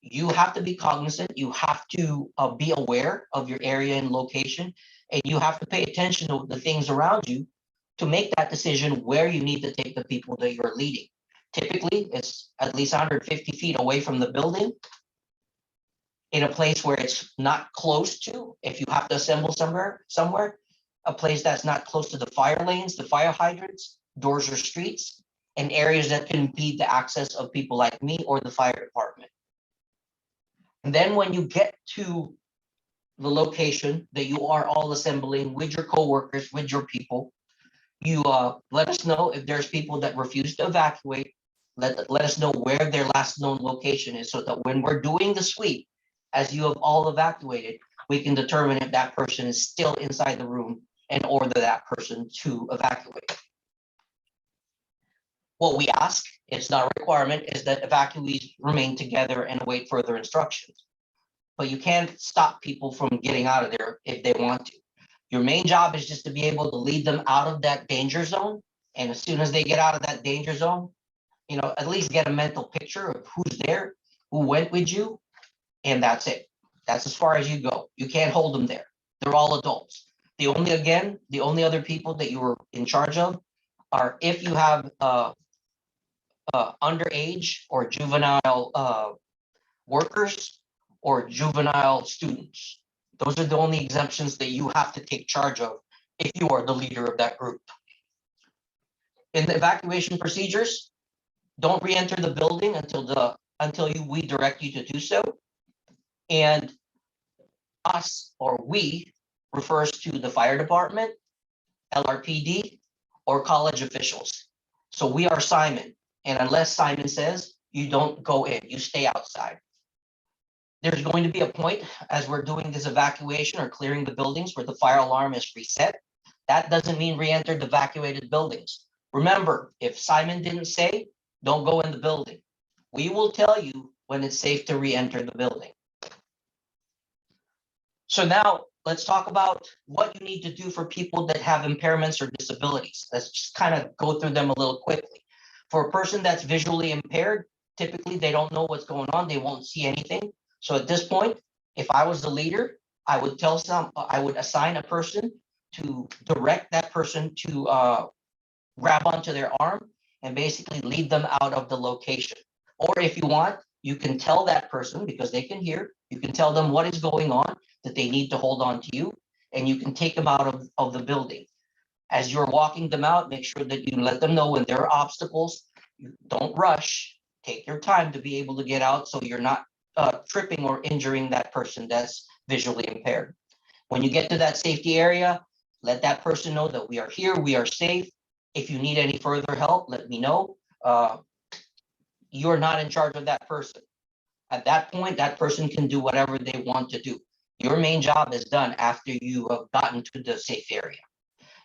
You have to be cognizant, you have to be aware of your area and location, and you have to pay attention to the things around you to make that decision where you need to take the people that you're leading. Typically, it's at least 150 feet away from the building, in a place where it's not close to, if you have to assemble somewhere, a place that's not close to the fire lanes, the fire hydrants, doors or streets, and areas that can impede the access of people like me or the fire department. And then when you get to the location that you are all assembling with your coworkers, with your people, you let us know if there's people that refuse to evacuate. Let us know where their last known location is, so that when we're doing the sweep, as you have all evacuated, we can determine if that person is still inside the room and order that person to evacuate. What we ask, it's not a requirement, is that evacuees remain together and await further instructions. But you can't stop people from getting out of there if they want to. Your main job is just to be able to lead them out of that danger zone. And as soon as they get out of that danger zone, at least get a mental picture of who's there, who went with you, and that's it. That's as far as you go. You can't hold them there. They're all adults. The only other people that you were in charge of are if you have underage or juvenile workers or juvenile students. Those are the only exemptions that you have to take charge of if you are the leader of that group. In the evacuation procedures, don't re-enter the building until we direct you to do so. And us, or we, refers to the fire department, LRPD, or college officials. So we are Simon, and unless Simon says, you don't go in, you stay outside. There's going to be a point as we're doing this evacuation or clearing the buildings where the fire alarm is reset. That doesn't mean re-enter the evacuated buildings. Remember, if Simon didn't say, don't go in the building. We will tell you when it's safe to re-enter the building. So now let's talk about what you need to do for people that have impairments or disabilities. Let's just kind of go through them a little quickly. For a person that's visually impaired, typically they don't know what's going on. They won't see anything. So at this point, if I was the leader, I would assign a person to direct that person to grab onto their arm and basically lead them out of the location. Or if you want, you can tell that person, because they can hear, you can tell them what is going on, that they need to hold on to you, and you can take them out of the building. As you're walking them out, make sure that you let them know when there are obstacles. You don't rush, take your time to be able to get out so you're not tripping or injuring that person that's visually impaired. When you get to that safety area, let that person know that we are here, we are safe. If you need any further help, let me know. You're not in charge of that person. At that point, that person can do whatever they want to do. Your main job is done after you have gotten to the safe area.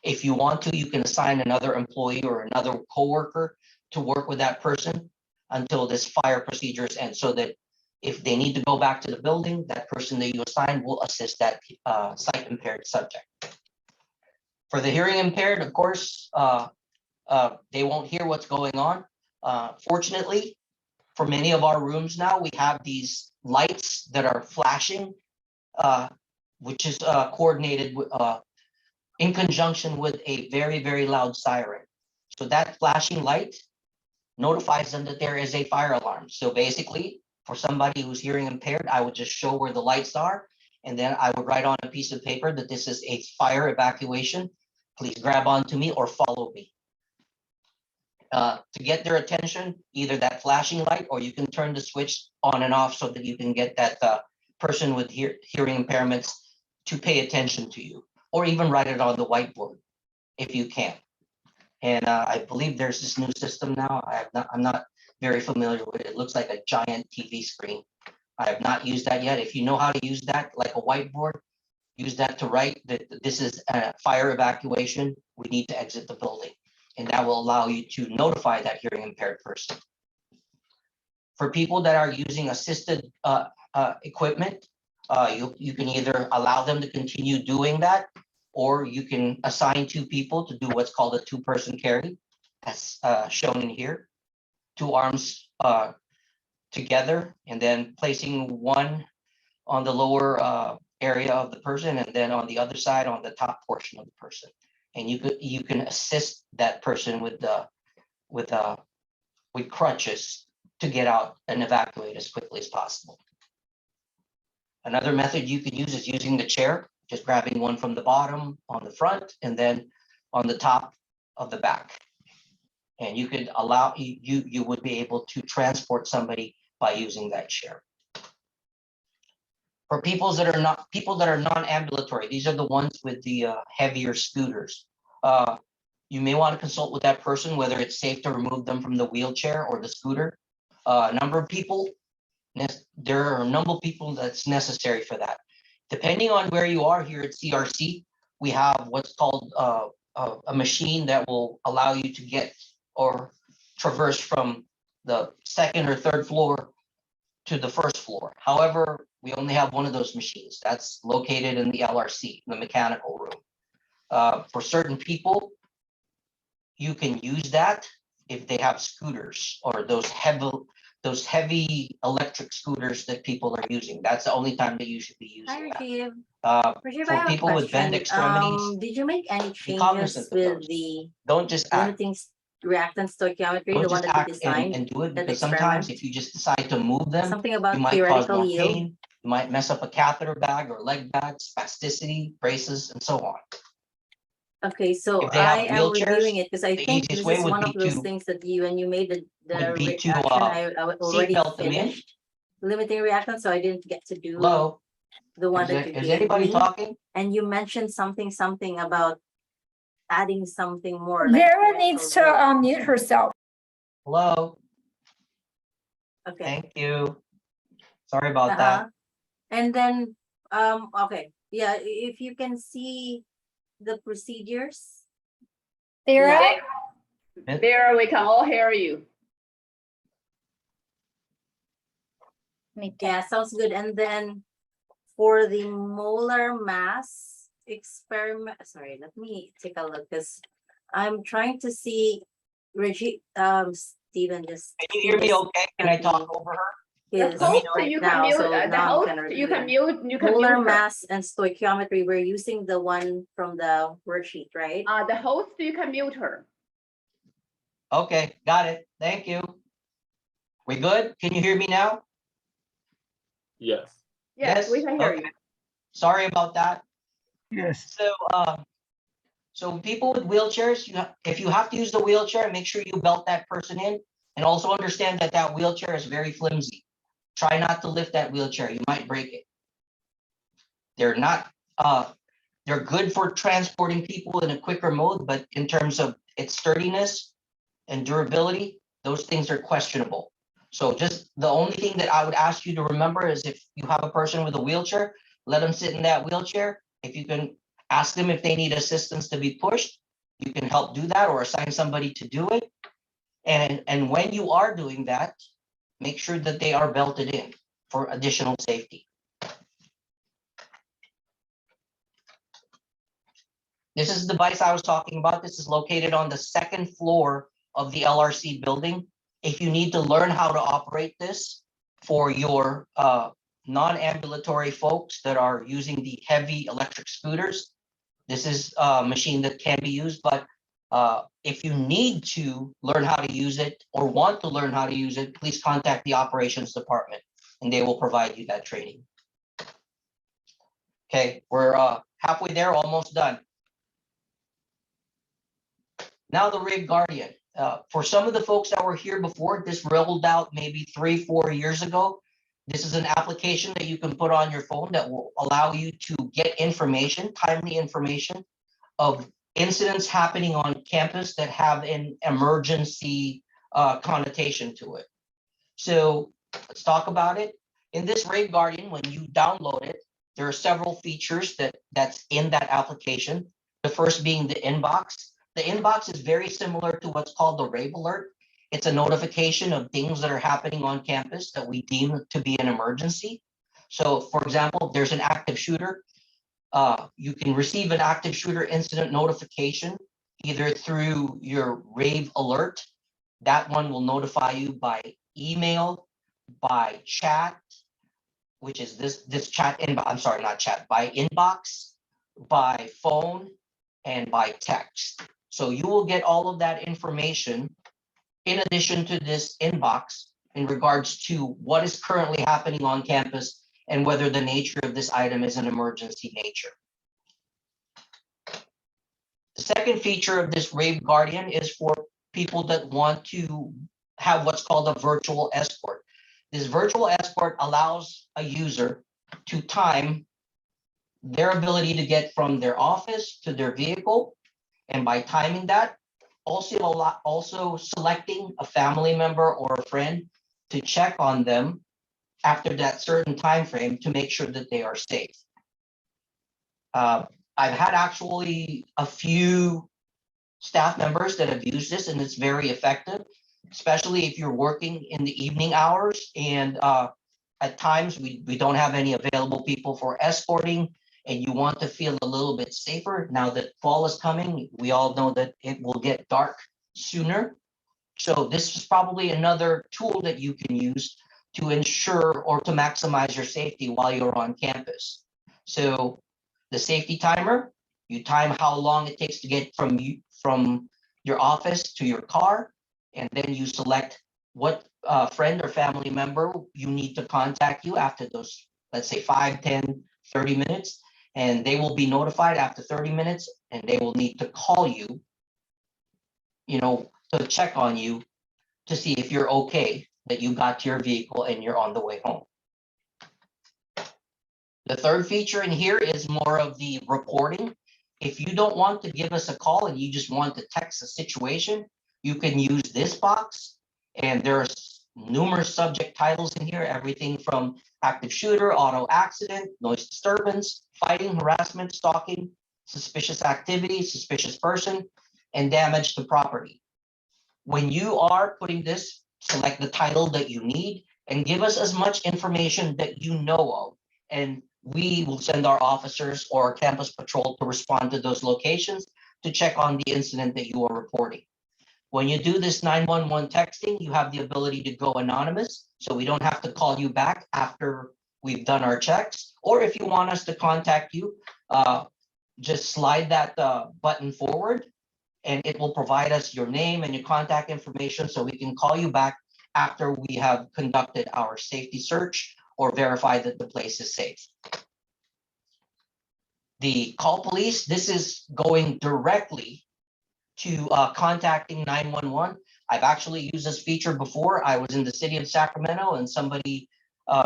If you want to, you can assign another employee or another coworker to work with that person until this fire procedures end, so that if they need to go back to the building, that person that you assign will assist that sight impaired subject. For the hearing impaired, of course, they won't hear what's going on. Fortunately, for many of our rooms now, we have these lights that are flashing, which is coordinated in conjunction with a very, very loud siren. So that flashing light notifies them that there is a fire alarm. So basically, for somebody who's hearing impaired, I would just show where the lights are, and then I would write on a piece of paper that this is a fire evacuation. Please grab onto me or follow me. To get their attention, either that flashing light, or you can turn the switch on and off so that you can get that person with hearing impairments to pay attention to you, or even write it on the whiteboard if you can. And I believe there's this new system now. I'm not very familiar with it. It looks like a giant TV screen. I have not used that yet. If you know how to use that, like a whiteboard, use that to write that this is a fire evacuation. We need to exit the building. And that will allow you to notify that hearing impaired person. For people that are using assisted equipment, you can either allow them to continue doing that, or you can assign two people to do what's called a two-person carry, as shown in here. Two arms together, and then placing one on the lower area of the person, and then on the other side on the top portion of the person. And you can assist that person with crutches to get out and evacuate as quickly as possible. Another method you can use is using the chair, just grabbing one from the bottom on the front and then on the top of the back. And you could allow, you would be able to transport somebody by using that chair. For people that are non-ambulatory, these are the ones with the heavier scooters. You may want to consult with that person whether it's safe to remove them from the wheelchair or the scooter. There are a number of people that's necessary for that. Depending on where you are here at CRC, we have what's called a machine that will allow you to get or traverse from the second or third floor to the first floor. However, we only have one of those machines. That's located in the LRC, the mechanical room. For certain people, you can use that if they have scooters or those heavy electric scooters that people are using. That's the only time that you should be using that. For people with bent extremities, did you make any be cognizant changes of with those. the Don't just act. limiting reactant stoichiometry, Don't the one just that you act designed? and do it, that because sometimes experiment? if you just decide to move them, Something you about might cause theoretical more yield? pain. You might mess up a catheter bag or leg bag, spasticity, braces, and so on. Okay, so If they have I am reviewing wheelchairs, it because I the think easiest this way is would one be of those to things that when you made the reaction, I seat already belt them in. finished limiting reaction, so I didn't get to do Hello, the one that you is gave anybody me. talking? And you mentioned something about adding something more. Like Vera needs to unmute herself. Hello, okay. thank you. Sorry about that. And then, okay, yeah, if you can see the procedures. Vera, There, we can all hear you. Yeah, sounds good. And then for the molar mass experiment, sorry, let me take a look, because I'm trying to see Reggie, Stephen just. Can you hear me okay? Can I talk over her? The Is host, right you now, can mute, so the now I'm host, gonna you can review. mute, you can Molar mute her. mass and stoichiometry, we're using the one from the worksheet, right? The host, you can mute her. Okay, got it. Thank you. We good? Can you hear me now? Yes. Yes, we can hear Okay. you. Sorry about that. Yes. So people with wheelchairs, if you have to use the wheelchair, make sure you belt that person in, and also understand that that wheelchair is very flimsy. Try not to lift that wheelchair. You might break it. They're not, they're good for transporting people in a quicker mode, but in terms of its sturdiness and durability, those things are questionable. So just the only thing that I would ask you to remember is if you have a person with a wheelchair, let them sit in that wheelchair. If you can ask them if they need assistance to be pushed, you can help do that or assign somebody to do it. And when you are doing that, make sure that they are belted in for additional safety. This is the device I was talking about. This is located on the second floor of the LRC building. If you need to learn how to operate this for your non-ambulatory folks that are using the heavy electric scooters, this is a machine that can be used, but if you need to learn how to use it or want to learn how to use it, please contact the operations department and they will provide you that training. Okay, we're halfway there, almost done. Now the Rig Guardian. For some of the folks that were here before, this rolled out maybe 3-4 years ago. This is an application that you can put on your phone that will allow you to get information, timely information of incidents happening on campus that have an emergency connotation to it. So let's talk about it. In this Rig Guardian, when you download it, there are several features that's in that application. The first being the inbox. The inbox is very similar to what's called the rave alert. It's a notification of things that are happening on campus that we deem to be an emergency. So for example, if there's an active shooter, you can receive an active shooter incident notification either through your rave alert. That one will notify you by email, by chat, which is this chat inbox, I'm sorry, not chat, by inbox, by phone, and by text. So you will get all of that information in addition to this inbox in regards to what is currently happening on campus and whether the nature of this item is an emergency nature. The second feature of this Rave Guardian is for people that want to have what's called a virtual escort. This virtual escort allows a user to time their ability to get from their office to their vehicle. And by timing that, also selecting a family member or a friend to check on them after that certain time frame to make sure that they are safe. I've had actually a few staff members that have used this and it's very effective, especially if you're working in the evening hours and at times we don't have any available people for escorting and you want to feel a little bit safer. Now that fall is coming, we all know that it will get dark sooner. So this is probably another tool that you can use to ensure or to maximize your safety while you're on campus. So the safety timer, you time how long it takes to get from your office to your car, and then you select what friend or family member you need to contact you after those, let's say 5, 10, 30 minutes, and they will be notified after 30 minutes and they will need to call you, to check on you to see if you're okay, that you got to your vehicle and you're on the way home. The third feature in here is more of the reporting. If you don't want to give us a call and you just want to text a situation, you can use this box. And there's numerous subject titles in here, everything from active shooter, auto accident, noise disturbance, fighting, harassment, stalking, suspicious activity, suspicious person, and damage to property. When you are putting this, select the title that you need and give us as much information that you know of. And we will send our officers or our campus patrol to respond to those locations to check on the incident that you are reporting. When you do this 911 texting, you have the ability to go anonymous, so we don't have to call you back after we've done our checks. Or if you want us to contact you, just slide that button forward and it will provide us your name and your contact information so we can call you back after we have conducted our safety search or verify that the place is safe. The call police, this is going directly to contacting 911. I've actually used this feature before. I was in the city of Sacramento and somebody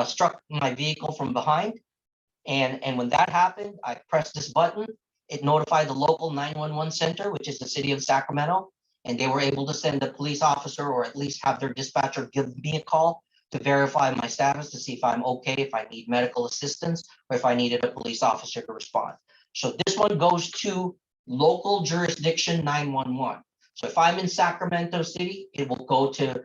struck my vehicle from behind. And when that happened, I pressed this button. It notified the local 911 center, which is the city of Sacramento, and they were able to send a police officer or at least have their dispatcher give me a call to verify my status to see if I'm okay, if I need medical assistance, or if I needed a police officer to respond. So this one goes to local jurisdiction 911. So if I'm in Sacramento City, it will go to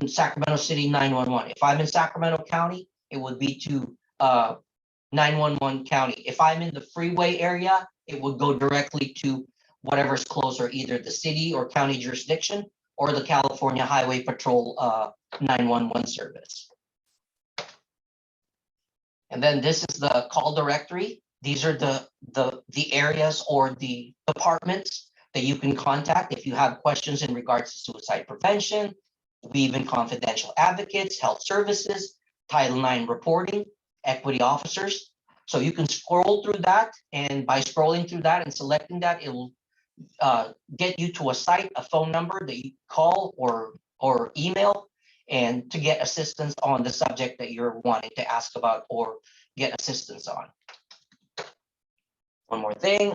Sacramento City 911. If I'm in Sacramento County, it would be to 911 County. If I'm in the freeway area, it would go directly to whatever's closer, either the city or county jurisdiction or the California Highway Patrol 911 service. And then this is the call directory. These are the areas or the departments that you can contact if you have questions in regards to suicide prevention, even confidential advocates, health services, Title IX reporting, equity officers. So you can scroll through that, and by scrolling through that and selecting that, it will get you to a site, a phone number that you call or email, and to get assistance on the subject that you're wanting to ask about or get assistance on. One more thing,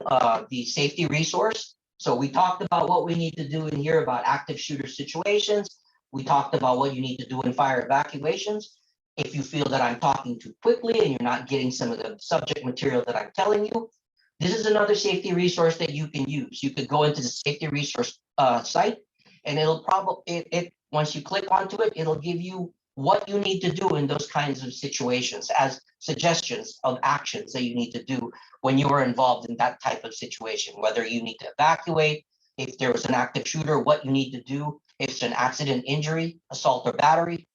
the safety resource. So we talked about what we need to do in here about active shooter situations. We talked about what you need to do in fire evacuations. If you feel that I'm talking too quickly and you're not getting some of the subject material that I'm telling you, this is another safety resource that you can use. You could go into the safety resource site, and it'll probably, once you click onto it, it'll give you what you need to do in those kinds of situations as suggestions of actions that you need to do when you are involved in that type of situation, whether you need to evacuate, if there was an active shooter, what you need to do, if it's an accident, injury, assault or battery,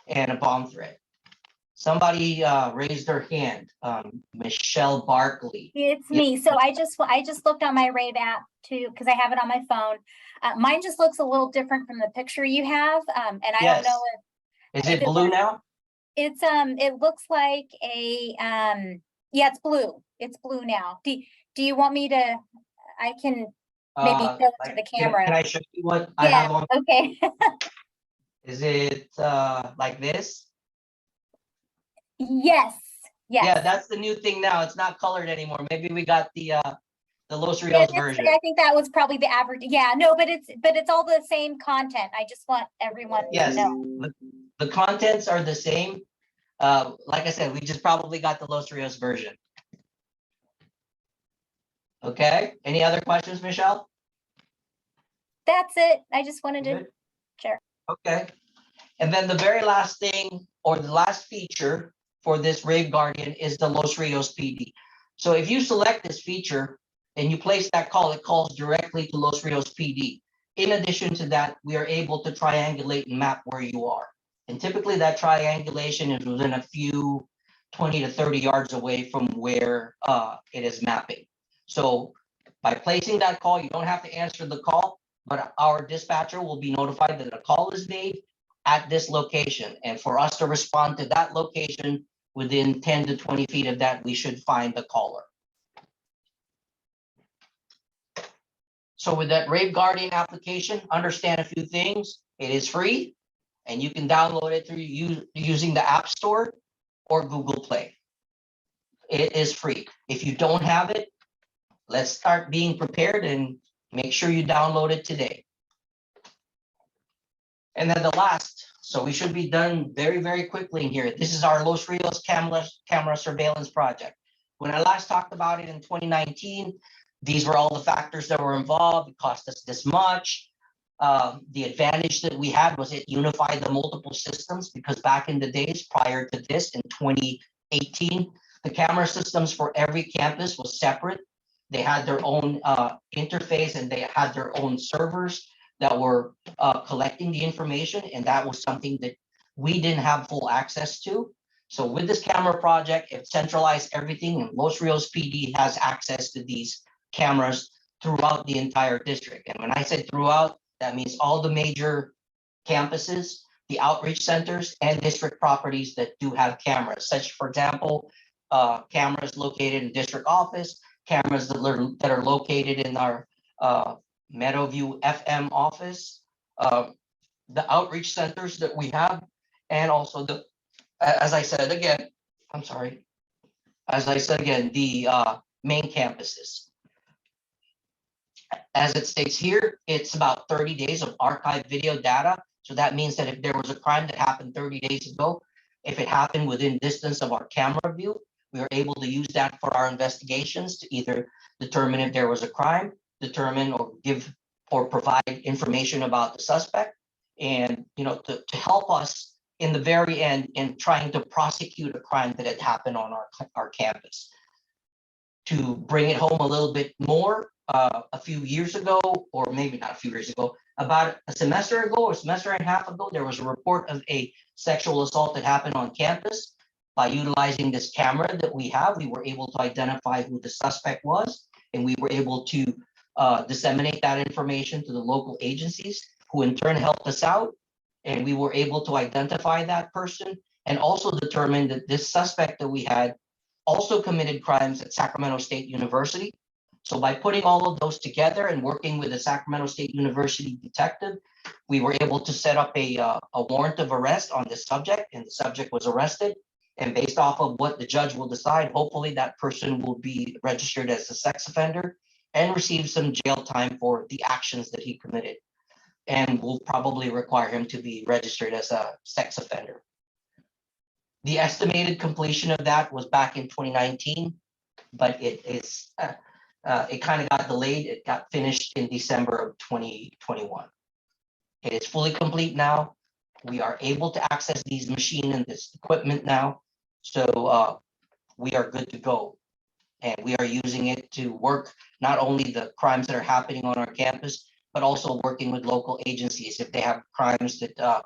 and a bomb threat. Somebody raised their hand, Michelle Barkley. It's me. So I just looked on my Rave app too, because I have it on my phone. Mine just looks a little different from the picture you have. And I Yes. don't know Is if it blue now? it's it looks like a yeah, it's blue. It's blue now. Do you want me to, I can maybe show it to the camera. Can I show you what I have on? Okay. Is it like this? Yes. Yes. Yeah, that's the new thing now. It's not colored anymore. Maybe we got the Los Yeah, Rios version. I think that was probably the average. Yeah, no, but it's all the same content. I just want everyone Yes, to know. the contents are the same. Like I said, we just probably got the Los Rios version. Okay, any other questions, Michelle? That's it. I just wanted to Good. share. Okay, and then the very last thing or the last feature for this Rave Guardian is the Los Rios PD. So if you select this feature and you place that call, it calls directly to Los Rios PD. In addition to that, we are able to triangulate and map where you are. And typically that triangulation is within a few 20 to 30 yards away from where it is mapping. So by placing that call, you don't have to answer the call, but our dispatcher will be notified that a call is made at this location. And for us to respond to that location within 10 to 20 feet of that, we should find the caller. So with that Rave Guardian application, understand a few things. It is free and you can download it through using the App Store or Google Play. It is free. If you don't have it, let's start being prepared and make sure you download it today. And then the last, so we should be done very, very quickly in here. This is our Los Rios camera surveillance project. When I last talked about it in 2019, these were all the factors that were involved. It cost us this much. The advantage that we had was it unified the multiple systems, because back in the days prior to this in 2018, the camera systems for every campus was separate. They had their own interface, and they had their own servers that were collecting the information, and that was something that we didn't have full access to. So with this camera project, it centralized everything, and Los Rios PD has access to these cameras throughout the entire district. And when I say throughout, that means all the major campuses, the outreach centers, and district properties that do have cameras, such, for example, cameras located in district office, cameras that are located in our Meadowview FM office, the outreach centers that we have, and also the, as I said again, I'm sorry, as I said again, the main campuses. As it states here, it's about 30 days of archived video data. So that means that if there was a crime that happened 30 days ago, if it happened within distance of our camera view, we are able to use that for our investigations to either determine if there was a crime, determine or give or provide information about the suspect, and to help us in the very end in trying to prosecute a crime that had happened on our campus. To bring it home a little bit more, a few years ago, or maybe not a few years ago, about a semester ago or a semester and a half ago, there was a report of a sexual assault that happened on campus. By utilizing this camera that we have, we were able to identify who the suspect was, and we were able to disseminate that information to the local agencies, who in turn helped us out, and we were able to identify that person and also determine that this suspect that we had also committed crimes at Sacramento State University. So by putting all of those together and working with the Sacramento State University detective, we were able to set up a warrant of arrest on this subject, and the subject was arrested. And based off of what the judge will decide, hopefully that person will be registered as a sex offender and receive some jail time for the actions that he committed. And will probably require him to be registered as a sex offender. The estimated completion of that was back in 2019, but it kind of got delayed. It got finished in December of 2021. It is fully complete now. We are able to access these machines and this equipment now. So we are good to go. And we are using it to work not only the crimes that are happening on our campus, but also working with local agencies if they have crimes that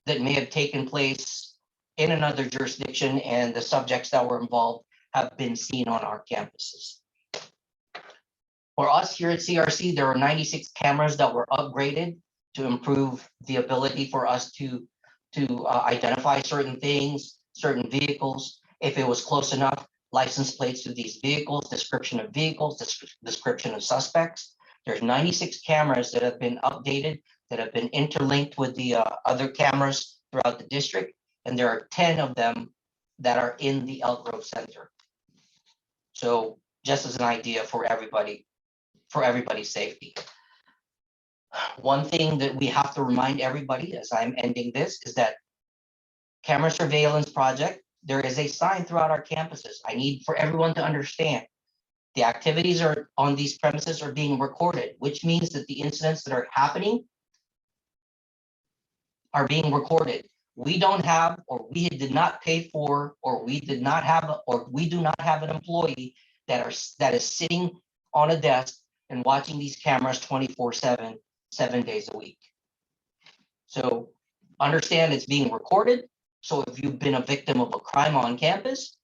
that may have taken place in another jurisdiction and the subjects that were involved have been seen on our campuses. For us here at CRC, there were 96 cameras that were upgraded to improve the ability for us to identify certain things, certain vehicles, if it was close enough, license plates to these vehicles, description of vehicles, description of suspects. There's 96 cameras that have been updated, that have been interlinked with the other cameras throughout the district. And there are 10 of them that are in the Elk Grove Center. So just as an idea for everybody's safety. One thing that we have to remind everybody as I'm ending this is that camera surveillance project, there is a sign throughout our campuses. I need for everyone to understand the activities are on these premises are being recorded, which means that the incidents that are happening are being recorded. We don't have, or we did not pay for, or we did not have, or we do not have an employee that is sitting on a desk and watching these cameras 24/7, 7 days a week. So understand it's being recorded. So if you've been a victim of a crime on campus,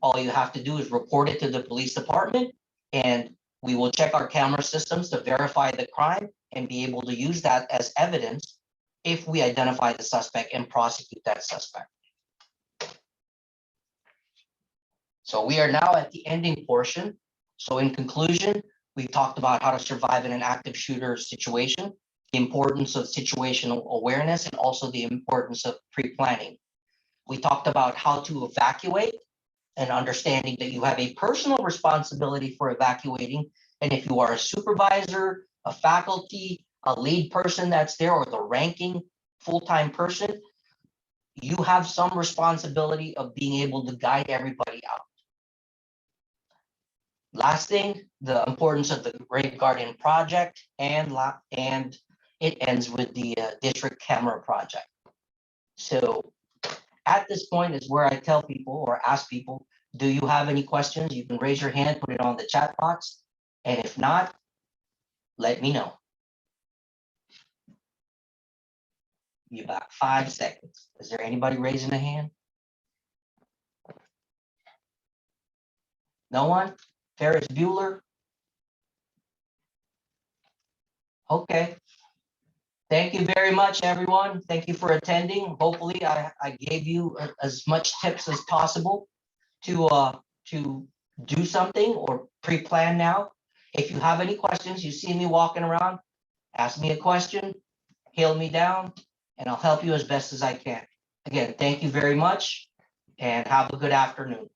all you have to do is report it to the police department, and we will check our camera systems to verify the crime and be able to use that as evidence if we identify the suspect and prosecute that suspect. So we are now at the ending portion. So in conclusion, we've talked about how to survive in an active shooter situation, the importance of situational awareness, and also the importance of pre-planning. We talked about how to evacuate and understanding that you have a personal responsibility for evacuating. And if you are a supervisor, a faculty, a lead person that's there or the ranking full-time person, you have some responsibility of being able to guide everybody out. Last thing, the importance of the Grave Guardian project and it ends with the district camera project. So at this point is where I tell people or ask people, do you have any questions? You can raise your hand, put it on the chat box. And if not, let me know. You got 5 seconds. Is there anybody raising a hand? No one? Ferris Bueller? Okay. Thank you very much, everyone. Thank you for attending. Hopefully, I gave you as much tips as possible to do something or pre-plan now. If you have any questions, you see me walking around, ask me a question, hail me down, and I'll help you as best as I can. Again, thank you very much and have a good afternoon.